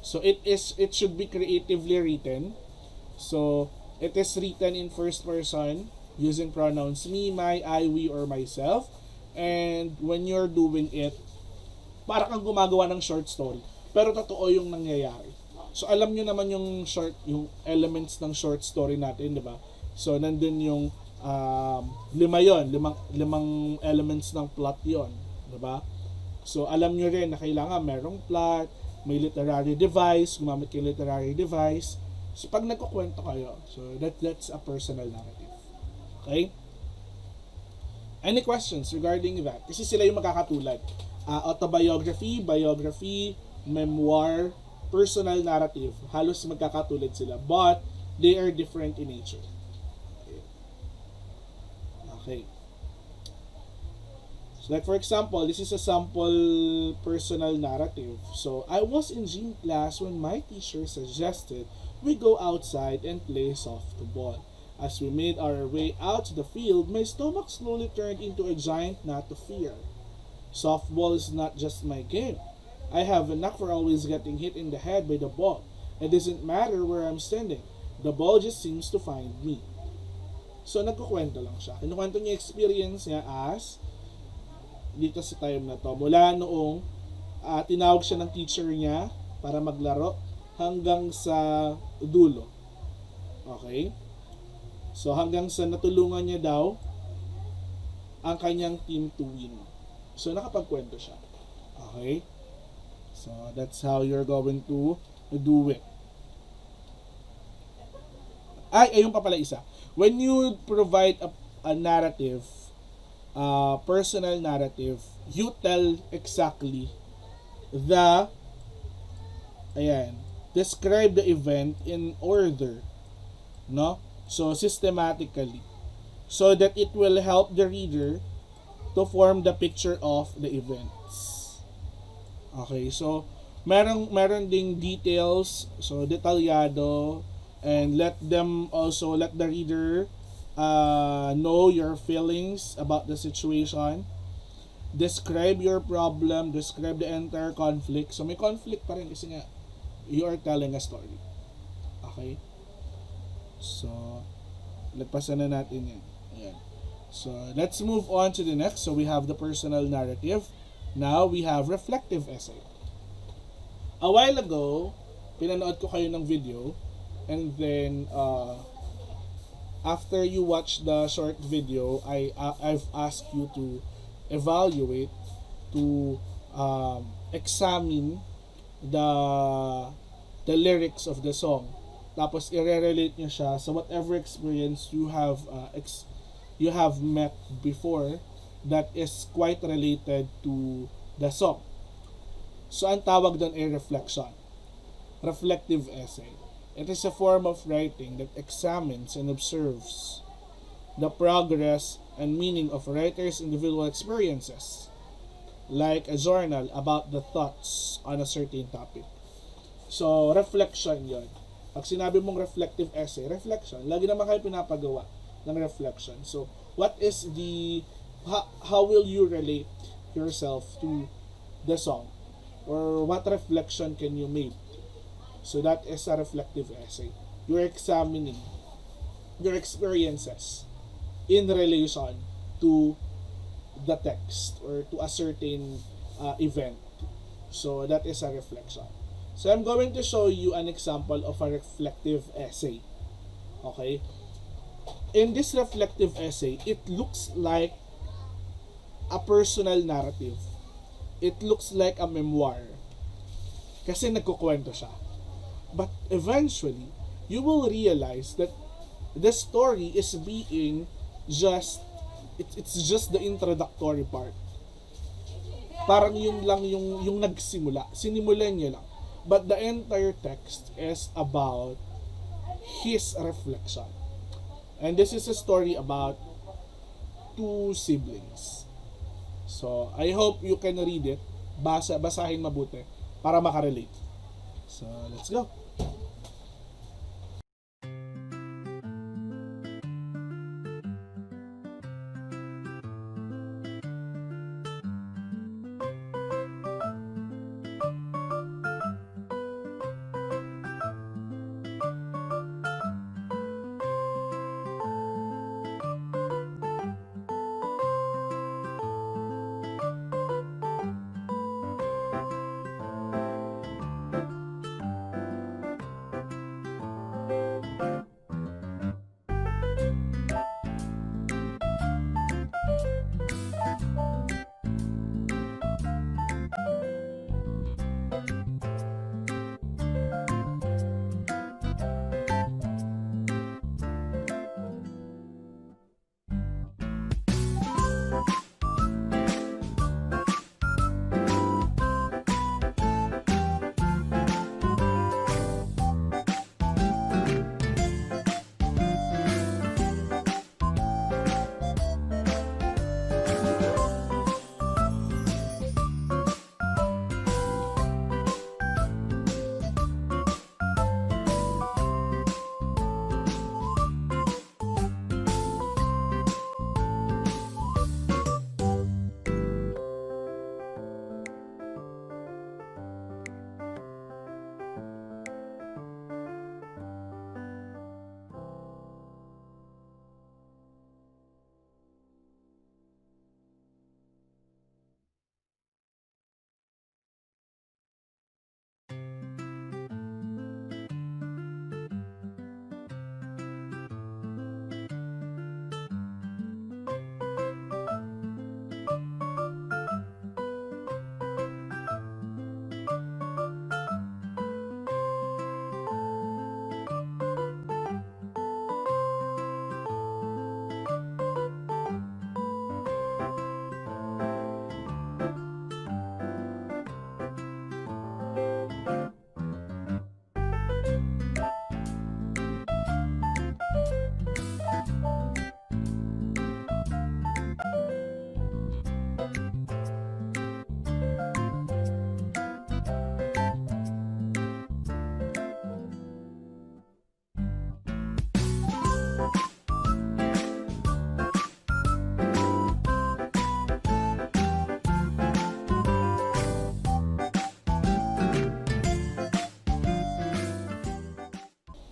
Speaker 1: So it should be creatively written. So it is written in first person using pronouns me, my, I, we, or myself. And when you're doing it, para kang gumagawa ng short story. Pero totoo yung nangyayari. So alam nyo naman yung elements ng short story natin, di ba? So nandun yung limang elements ng plot yon, di ba? So alam nyo rin na kailangan merong plot, may literary device, gumamit kayo literary device. So pag nagkukwento kayo, so that's a personal narrative. Okay? Any questions regarding that? Kasi sila yung magkakatulad. Autobiography, biography, memoir, personal narrative. Halos magkakatulad sila. But, they are different in nature. Okay. So, like for example, this is a sample personal narrative. So, I was in gym class when my teacher suggested we go outside and play softball. As we made our way out to the field, my stomach slowly turned into a giant knot of fear. Softball is not just my game. I have a knack for always getting hit in the head by the ball. It doesn't matter where I'm standing. The ball just seems to find me. So, nagkukwento lang siya. Kinukwento niya experience niya as dito sa time na to. Mula noong tinawag siya ng teacher niya para maglaro hanggang sa dulo. Okay? So hanggang sa natulungan niya daw ang kanyang team to win. So nakapagkwento siya. Okay? So that's how you're going to do it. Ayun pa pala isa. When you provide a narrative, personal narrative, you tell exactly describe the event in order, no? So systematically, so that it will help the reader to form the picture of the events. Okay, so meron ding details, so detalyado, and let the reader know your feelings about the situation. Describe your problem, describe the entire conflict. So may conflict pa rin kasi nga you are telling a story. Okay? So lagpasan na natin yan. Ayan. So let's move on to the next. So we have the personal narrative. Now we have reflective essay. A while ago, pinanood ko kayo ng video, and then after you watch the short video, I've asked you to evaluate, to examine the lyrics of the song. Tapos i-relate niyo siya sa whatever experience you have met before that is quite related to the song. So ang tawag doon ay reflection. Reflective essay. It is a form of writing that examines and observes the progress and meaning of a writer's individual experiences, like a journal about the thoughts on a certain topic. So, reflection yon. Pag sinabi mong reflective essay, reflection, lagi naman kayo pinapagawa ng reflection. So, how will you relate yourself to the song? Or what reflection can you make? So, that is a reflective essay. You're examining your experiences in relation to the text or to a certain event. So that is a reflection. So I'm going to show you an example of a reflective essay. Okay? In this reflective essay, it looks like a personal narrative. It looks like a memoir. Kasi nagkukwento siya. But eventually, you will realize that the story is being it's just the introductory part. Parang yun lang yung nagsimula. Sinimulan niya lang. But the entire text is about his reflection. And this is a story about two siblings. So, I hope you can read it. Basahin mabuti para makarelate. So, let's go.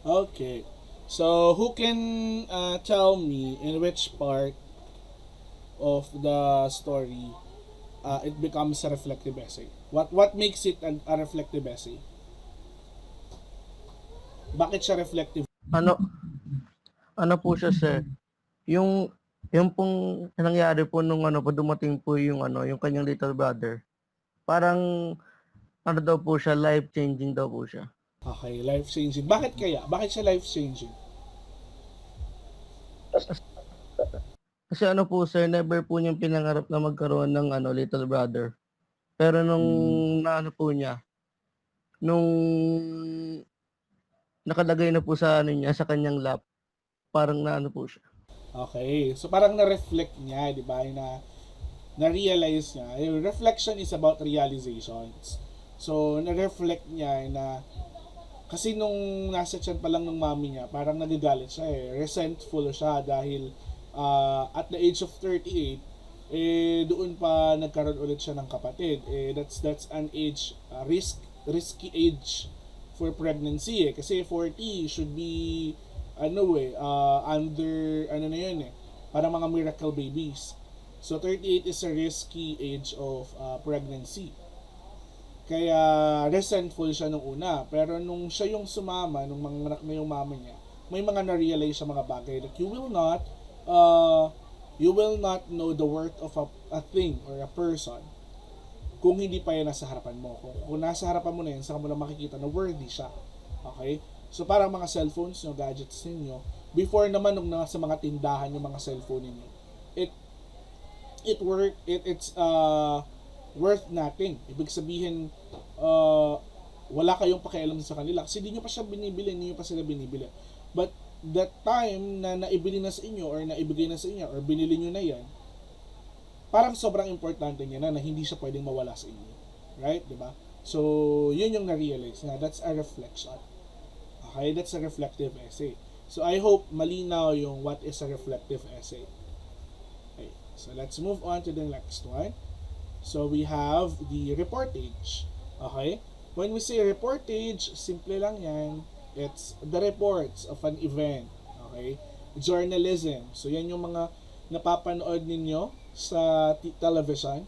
Speaker 1: Okay. So, who can tell me in which part of the story it becomes a reflective essay? What makes it a reflective essay? Bakit siya reflective?
Speaker 6: Ano, ano po siya, sir? Yung, yung pong nangyari po nung ano po, dumating po yung ano, yung kanyang little brother. Parang, ano daw po siya, life-changing daw po siya.
Speaker 1: Okay, life-changing. Bakit kaya? Bakit siya life-changing?
Speaker 6: Kasi ano po, sir, never po niyang pinangarap na magkaroon ng ano, little brother. Pero nung naano po niya, nung nakalagay na po sa ano niya, sa kanyang lap, parang naano po siya.
Speaker 1: Okay. So, parang na-reflect niya, di ba? Na-realize niya. Yung reflection is about realizations. So, na-reflect niya na kasi nung nasa tiyan pa lang ng mami niya, parang nagagalit siya resentful siya dahil at the age of 38, doon pa nagkaroon ulit siya ng kapatid. That's an age, risky age for pregnancy Kasi 40 should be, under, na yun parang mga miracle babies. So 38 is a risky age of pregnancy. Kaya resentful siya nung una. Pero nung siya yung sumama, nung manganak na yung mama niya, may mga na-realize siya mga bagay that you will not know the worth of a thing or a person kung hindi pa yan nasa harapan mo. Kung nasa harapan mo na yan, saka mo na makikita na worthy siya. Okay? So parang mga cellphones nyo, gadgets ninyo, before naman nung nasa mga tindahan yung mga cellphone ninyo, it's worth nothing. Ibig sabihin, wala kayong pakialam sa kanila kasi hindi nyo pa siya binibili, hindi nyo pa sila binibili. But that time na naibili na sa inyo or naibigay na sa inyo or binili nyo na yan, parang sobrang importante niya na hindi siya pwedeng mawala sa inyo. Right? Diba? So, yun yung na-realize na that's a reflection. Okay? That's a reflective essay. So, I hope malinaw yung what is a reflective essay. Okay. So, let's move on to the next one. So, we have the reportage. Okay? When we say reportage, simple lang yan. It's the reports of an event. Okay? Journalism. So, yan yung mga napapanood ninyo sa television.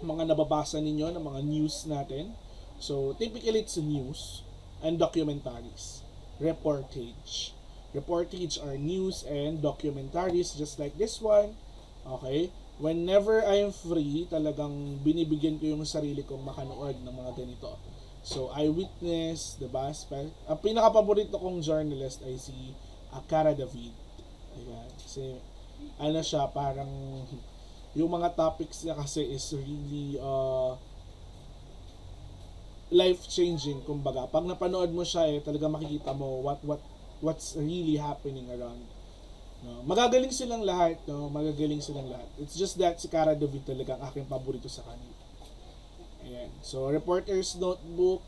Speaker 1: Mga nababasa ninyo ng mga news natin. So, typically it's news and documentaries. Reportage. Reportage are news and documentaries just like this one. Okay? Whenever I am free, talagang binibigyan ko yung sarili kong makanood ng mga ganito. So, Eyewitness, diba? Ang pinaka-paborito kong journalist ay si Cara David. Ayan. Kasi, siya, parang yung mga topics niya kasi is really life-changing, kumbaga. Pag napanood mo siya, talaga makikita mo what's really happening around. No, magagaling silang lahat, no? Magagaling silang lahat. It's just that si Cara David talaga ang aking paborito sa kanila. Ayan. So, Reporter's Notebook,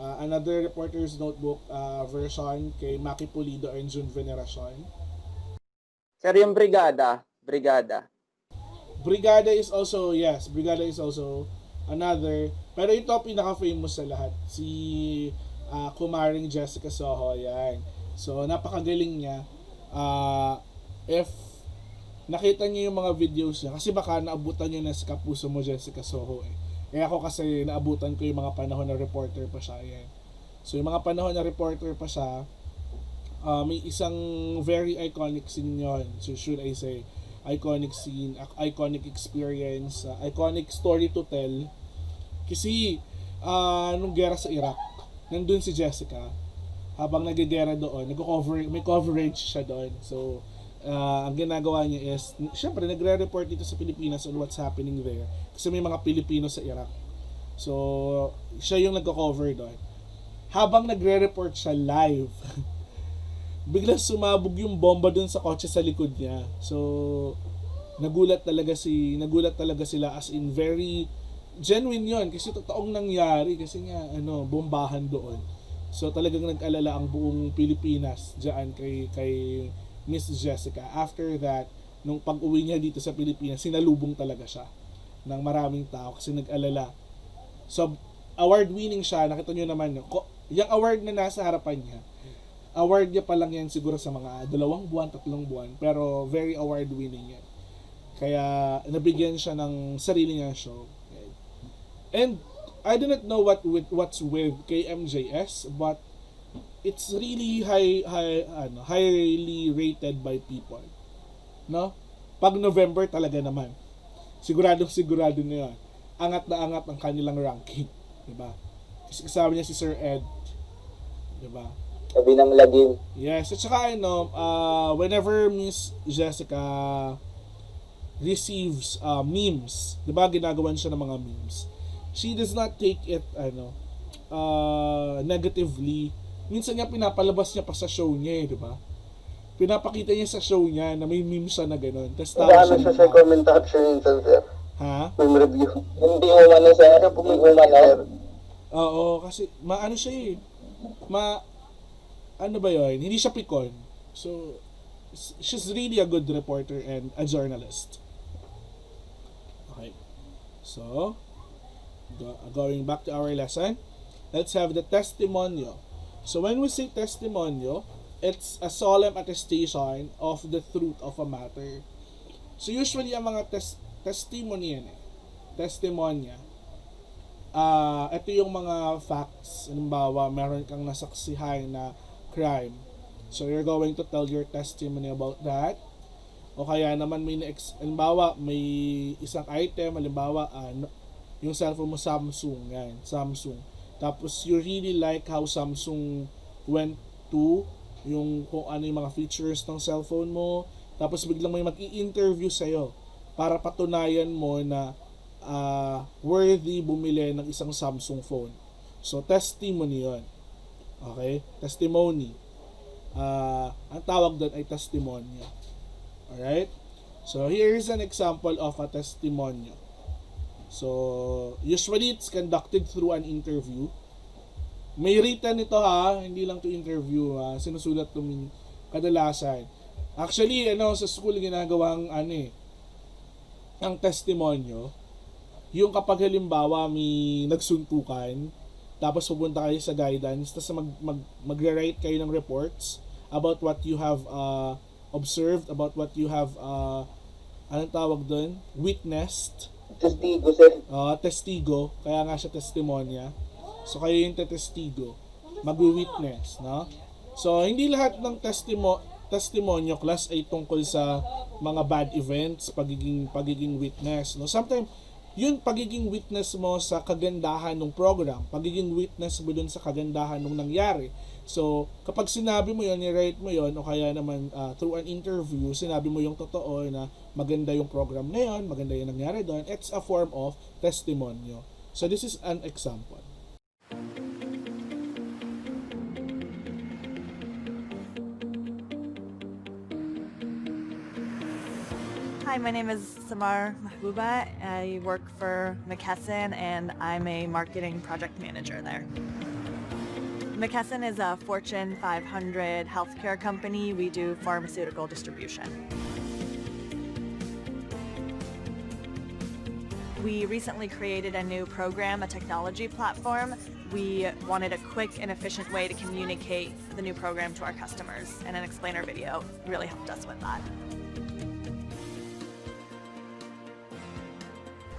Speaker 1: another Reporter's Notebook version kay Maki Pulido and June Veneracion.
Speaker 4: Sir, yung Brigada.
Speaker 1: Brigada is also another. Pero ito pinaka-famous sa lahat. Si Kumaring Jessica Soho, yan. So, napakagaling niya. If nakita niyo yung mga videos niya, kasi baka naabutan niyo na sa kapuso mo Jessica Soho ako kasi naabutan ko yung mga panahon na reporter pa siya yan. So yung mga panahon na reporter pa siya, may isang very iconic scene yun. So should I say iconic scene, iconic experience, iconic story to tell. Kasi nung gera sa Iraq, nandun si Jessica habang nagigera doon, may coverage siya doon. So, ang ginagawa niya is, syempre, nagre-report dito sa Pilipinas on what's happening there. Kasi may mga Pilipino sa Iraq. So, siya yung nagko-cover doon. Habang nagre-report siya live, biglang sumabog yung bomba doon sa kotse sa likod niya. So, nagulat talaga sila as in very genuine yon kasi totoong nangyari kasi nga bombahan doon. So talagang nag-alala ang buong Pilipinas diyan kay Miss Jessica. After that, nung pag-uwi niya dito sa Pilipinas, sinalubong talaga siya ng maraming tao kasi nag-alala. So award-winning siya, nakita niyo naman yung award na nasa harapan niya Award niya pa lang yan siguro sa mga 2 buwan, 3 buwan, pero very award winning yan. Kaya nabigyan siya ng sarili niyang show. And I do not know what's with KMJS, but it's really highly rated by people. No? Pag November talaga naman. Sigurado na 'yon. Angat na angat ang kanilang ranking, 'di ba? Kasi kasama niya si Sir Ed, 'di ba?
Speaker 9: Sabi ng lagim.
Speaker 1: Yes, at saka whenever Miss Jessica receives memes, 'di ba, ginagawan siya ng mga memes. She does not take it negatively. Minsan nga pinapalabas niya pa sa show niya, 'di ba? Pinapakita niya sa show niya na may meme siya na gano'n. Tapos
Speaker 9: Ano siya sa comment section minsan, sir?
Speaker 1: Ha?
Speaker 9: Meme review. Hindi umano, sir. Hindi umano.
Speaker 1: Oo, kasi maano siya eh. Ano ba 'yon? Hindi siya pikon. So she's really a good reporter and a journalist. Okay. So, going back to our lesson, let's have the testimonio. So when we say testimonio, it's a solemn attestation of the truth of a matter. So usually ang mga testimony yan eh. Testimonya. Ito yung mga facts. Halimbawa, meron kang nasaksihan na crime. So you're going to tell your testimony about that. O kaya naman halimbawa, may isang item, halimbawa, yung cellphone mo Samsung, yan, Samsung. Tapos you really like how Samsung went to yung kung ano yung mga features ng cellphone mo. Tapos biglang may mag-i-interview sa'yo para patunayan mo na worthy bumili ng isang Samsung phone. So testimony yon. Okay? Testimony. Ang tawag doon ay testimonya. Alright? So here's an example of a testimonyo. So, usually it's conducted through an interview. May written ito ha, hindi lang to interview ha. Sinusulat to kadalasan. Actually, sa school ginagawang ang testimonyo, yung kapag halimbawa may nagsuntukan, tapos pupunta kayo sa guidance, tapos magre-write kayo ng reports about what you have observed, about what you have anong tawag doon? Witnessed.
Speaker 9: Testigo, sir.
Speaker 1: Testigo, kaya nga siya testimonya. So kayo yung testigo, mag-witness, no? So hindi lahat ng testimonyo class ay tungkol sa mga bad events, pagiging witness, no? Sometimes yun pagiging witness mo sa kagandahan ng program, pagiging witness mo dun sa kagandahan ng nangyari. So, kapag sinabi mo yun, i-write mo yun, o kaya naman through an interview, sinabi mo yung totoo na maganda yung program na yun, maganda yung nangyari doon, it's a form of testimonyo. So, this is an example.
Speaker 11: Hi, my name is Samar Mahbouba. I work for McKesson and I'm a marketing project manager there. McKesson is a Fortune 500 healthcare company. We do pharmaceutical distribution. We recently created a new program, a technology platform. We wanted a quick and efficient way to communicate the new program to our customers, and an explainer video really helped us with that.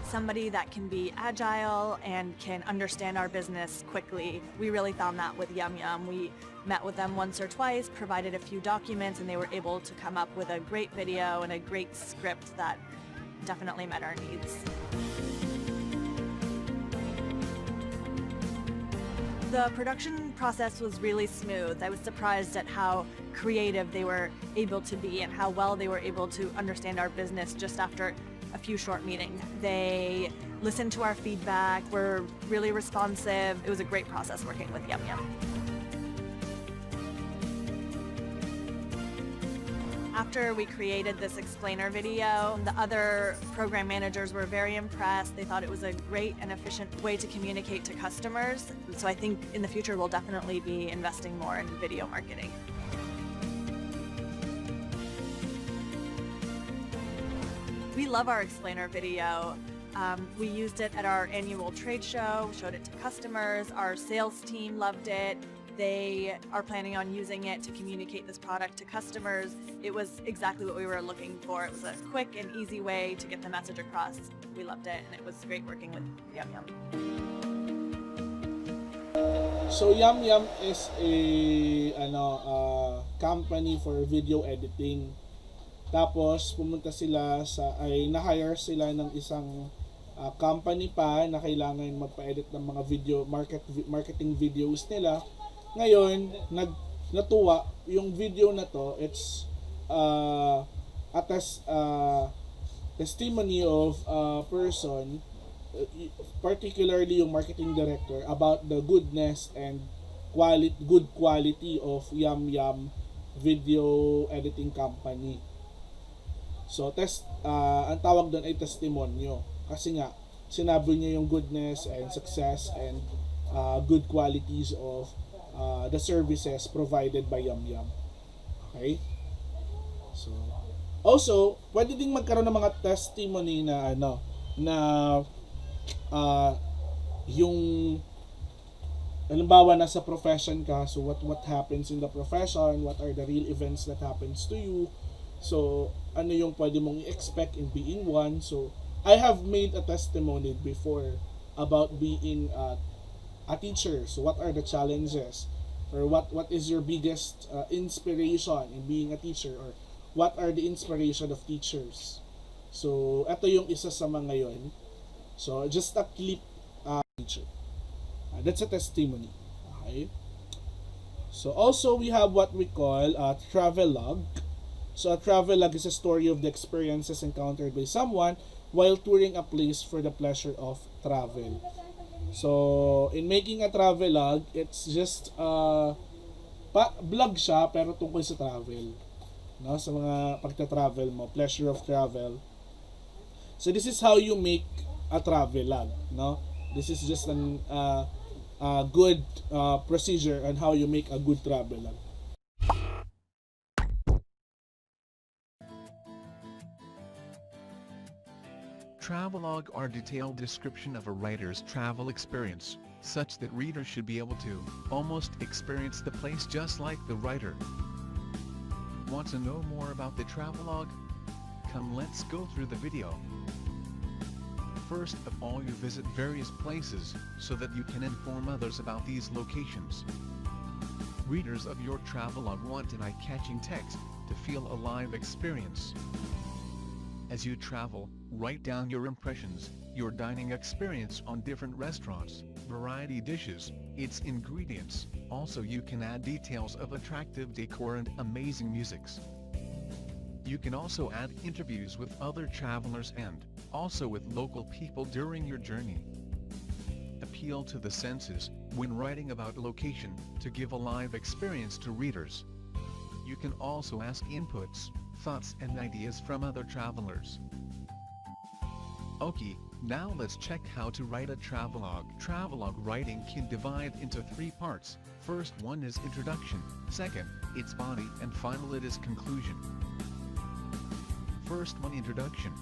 Speaker 11: Somebody that can be agile and can understand our business quickly. We really found that with Yum Yum. We met with them once or twice, provided a few documents, and they were able to come up with a great video and a great script that definitely met our needs. The production process was really smooth. I was surprised at how creative they were able to be and how well they were able to understand our business just after a few short meetings. They listened to our feedback, were really responsive. It was a great process working with Yum Yum. After we created this explainer video, the other program managers were very impressed. They thought it was a great and efficient way to communicate to customers. So I think in the future we'll definitely be investing more in video marketing. We love our explainer video. We used it at our annual trade show, showed it to customers. Our sales team loved it. they are planning on using it to communicate this product to customers. It was exactly what we were looking for. It was a quick and easy way to get the message across. We loved it, and it was great working with Yum Yum.
Speaker 1: So Yum Yum is a company for video editing. Tapos pumunta sila na-hire sila ng isang company pa na kailangan magpa-edit ng mga marketing videos nila. Ngayon, natuwa yung video na to. It's a testimony of a person, particularly yung marketing director, about the goodness and good quality of Yum Yum video editing company. So ang tawag doon ay testimonyo kasi nga sinabi niya yung goodness and success and good qualities of the services provided by Yum Yum. Okay? So also, pwede ding magkaroon ng mga testimony na yung halimbawa nasa profession ka, so what happens in the profession, what are the real events that happens to you, so ano yung pwede mong i-expect in being one. So I have made a testimony before about being a teacher. So what are the challenges, or what is your biggest inspiration in being a teacher, or what are the inspiration of teachers. So ito yung isa sa mga yon. So just a clip teacher. That's a testimony. Okay. So also we have what we call a travel log. So a travel log is a story of the experiences encountered by someone while touring a place for the pleasure of travel. So in making a travel log, it's just vlog siya pero tungkol sa travel. No, sa mga pagta-travel mo, pleasure of travel. So this is how you make a travel log, no? This is just an good procedure on how you make a good travel log.
Speaker 12: Travelogue are detailed description of a writer's travel experience, such that readers should be able to almost experience the place just like the writer. Want to know more about the travelogue? Come, let's go through the video. First of all, you visit various places so that you can inform others about these locations. Readers of your travelogue want an eye-catching text to feel a live experience. As you travel, write down your impressions, your dining experience on different restaurants, variety dishes, its ingredients. Also, you can add details of attractive decor and amazing musics. You can also add interviews with other travelers and also with local people during your journey. Appeal to the senses when writing about location to give a live experience to readers. You can also ask inputs, thoughts and ideas from other travelers. Okay, now let's check how to write a travelogue. Travelogue writing can divide into 3 parts. First one is introduction, second, its body, and final it is conclusion. First one, introduction.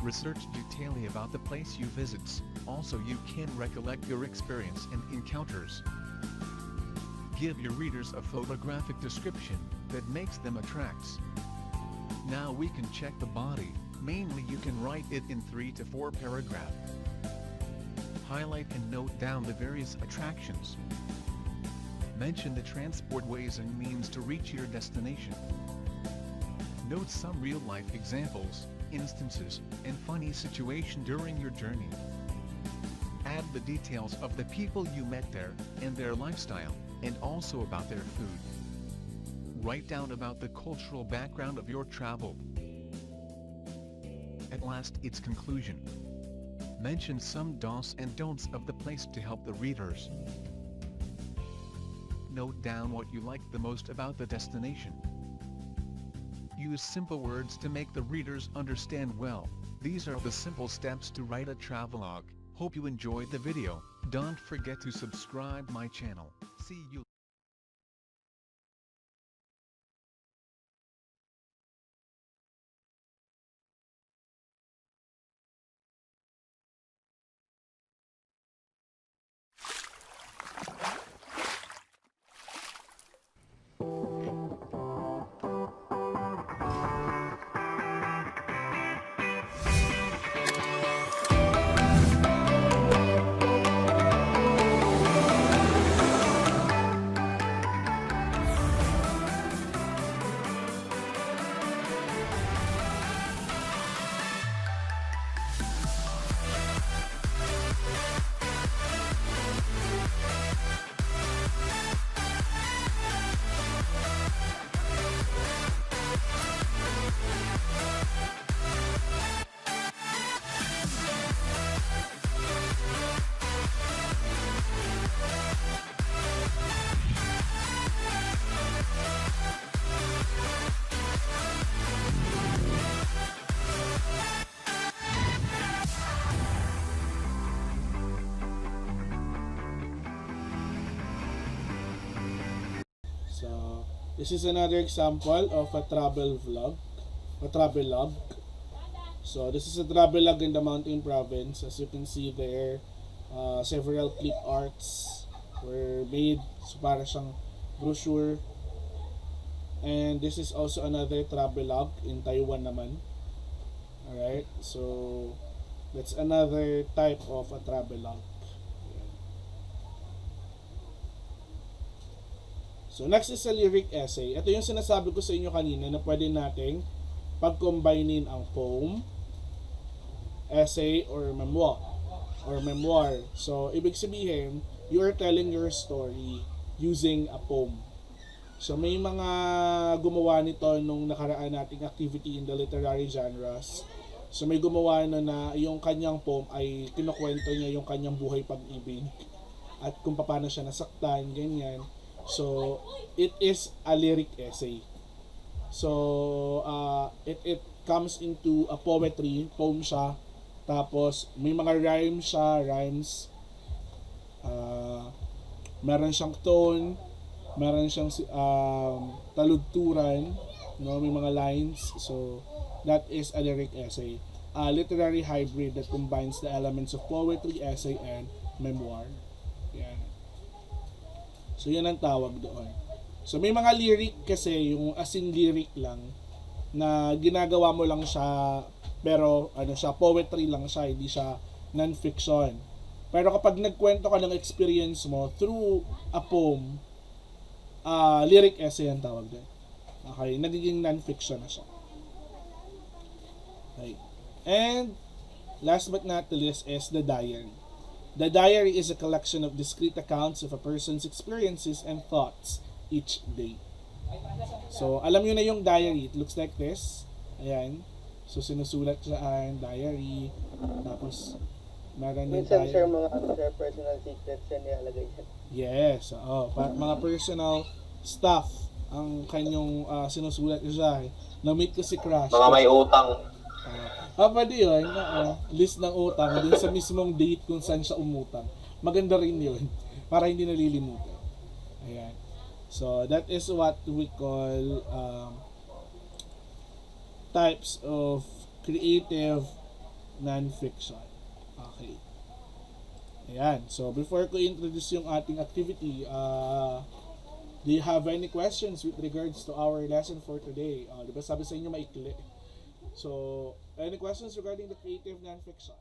Speaker 12: Research detailedly about the place you visit. Also you can recollect your experience and encounters. Give your readers a photographic description that makes them attracts. Now we can check the body. Mainly you can write it in 3 to 4 paragraphs. Highlight and note down the various attractions. Mention the transport ways and means to reach your destination. Note some real-life examples, instances, and funny situation during your journey. Add the details of the people you met there, and their lifestyle, and also about their food. Write down about the cultural background of your travel. At last, its conclusion. Mention some do's and don'ts of the place to help the readers. Note down what you like the most about the destination. Use simple words to make the readers understand well. These are the simple steps to write a travelogue. Hope you enjoyed the video. Don't forget to subscribe my channel. See you.
Speaker 1: So, this is another example of a travel vlog, a travel log. So, this is a travel log in the Mountain Province. As you can see there, several clip arts were made. So, para siyang brochure. And this is also another travel log in Taiwan naman. Alright, so that's another type of a travel log. So next is a lyric essay. Ito yung sinasabi ko sa inyo kanina na pwede nating pag-combinein ang poem, essay, or memoir. So ibig sabihin, you are telling your story using a poem. So may mga gumawa nito nung nakaraan nating activity in the literary genres. So may gumawa na yung kanyang poem ay kinukwento niya yung kanyang buhay pag-ibig at kung paano siya nasaktan, ganyan. So it is a lyric essay. So it comes into a poetry, poem siya. Tapos may mga rhymes. Meron siyang tone, meron siyang taludturan, no, may mga lines. So that is a lyric essay, a literary hybrid that combines the elements of poetry, essay, and memoir. Yan. So yan ang tawag doon. So may mga lyric kasi yung as in lyric lang na ginagawa mo lang siya, pero ano siya, poetry lang siya, hindi siya non-fiction. Pero kapag nagkwento ka ng experience mo through a poem, lyric essay ang tawag doon. Okay, nagiging non-fiction na siya. Okay. And last but not the least is the diary. The diary is a collection of discrete accounts of a person's experiences and thoughts each day. So, alam nyo na yung diary. It looks like this. Ayan. So, sinusulat siya ang diary. Tapos, meron din
Speaker 9: Minsan, sir,
Speaker 1: tayo.
Speaker 9: mga personal secrets yan nilalagay dyan.
Speaker 1: Yes. Mga personal stuff ang kanyang sinusulat siya. Na-meet ko si Crush.
Speaker 5: Mga may utang.
Speaker 1: Pwede yun, list ng utang dun sa mismong date kung saan siya umutang. Maganda rin yun, para hindi nalilimutan. Ayan. So, that is what we call types of creative non-fiction. Okay. Ayan. So, before ko introduce yung ating activity, do you have any questions with regards to our lesson for today? Diba sabi sa inyo maikli? So, any questions regarding the creative non-fiction?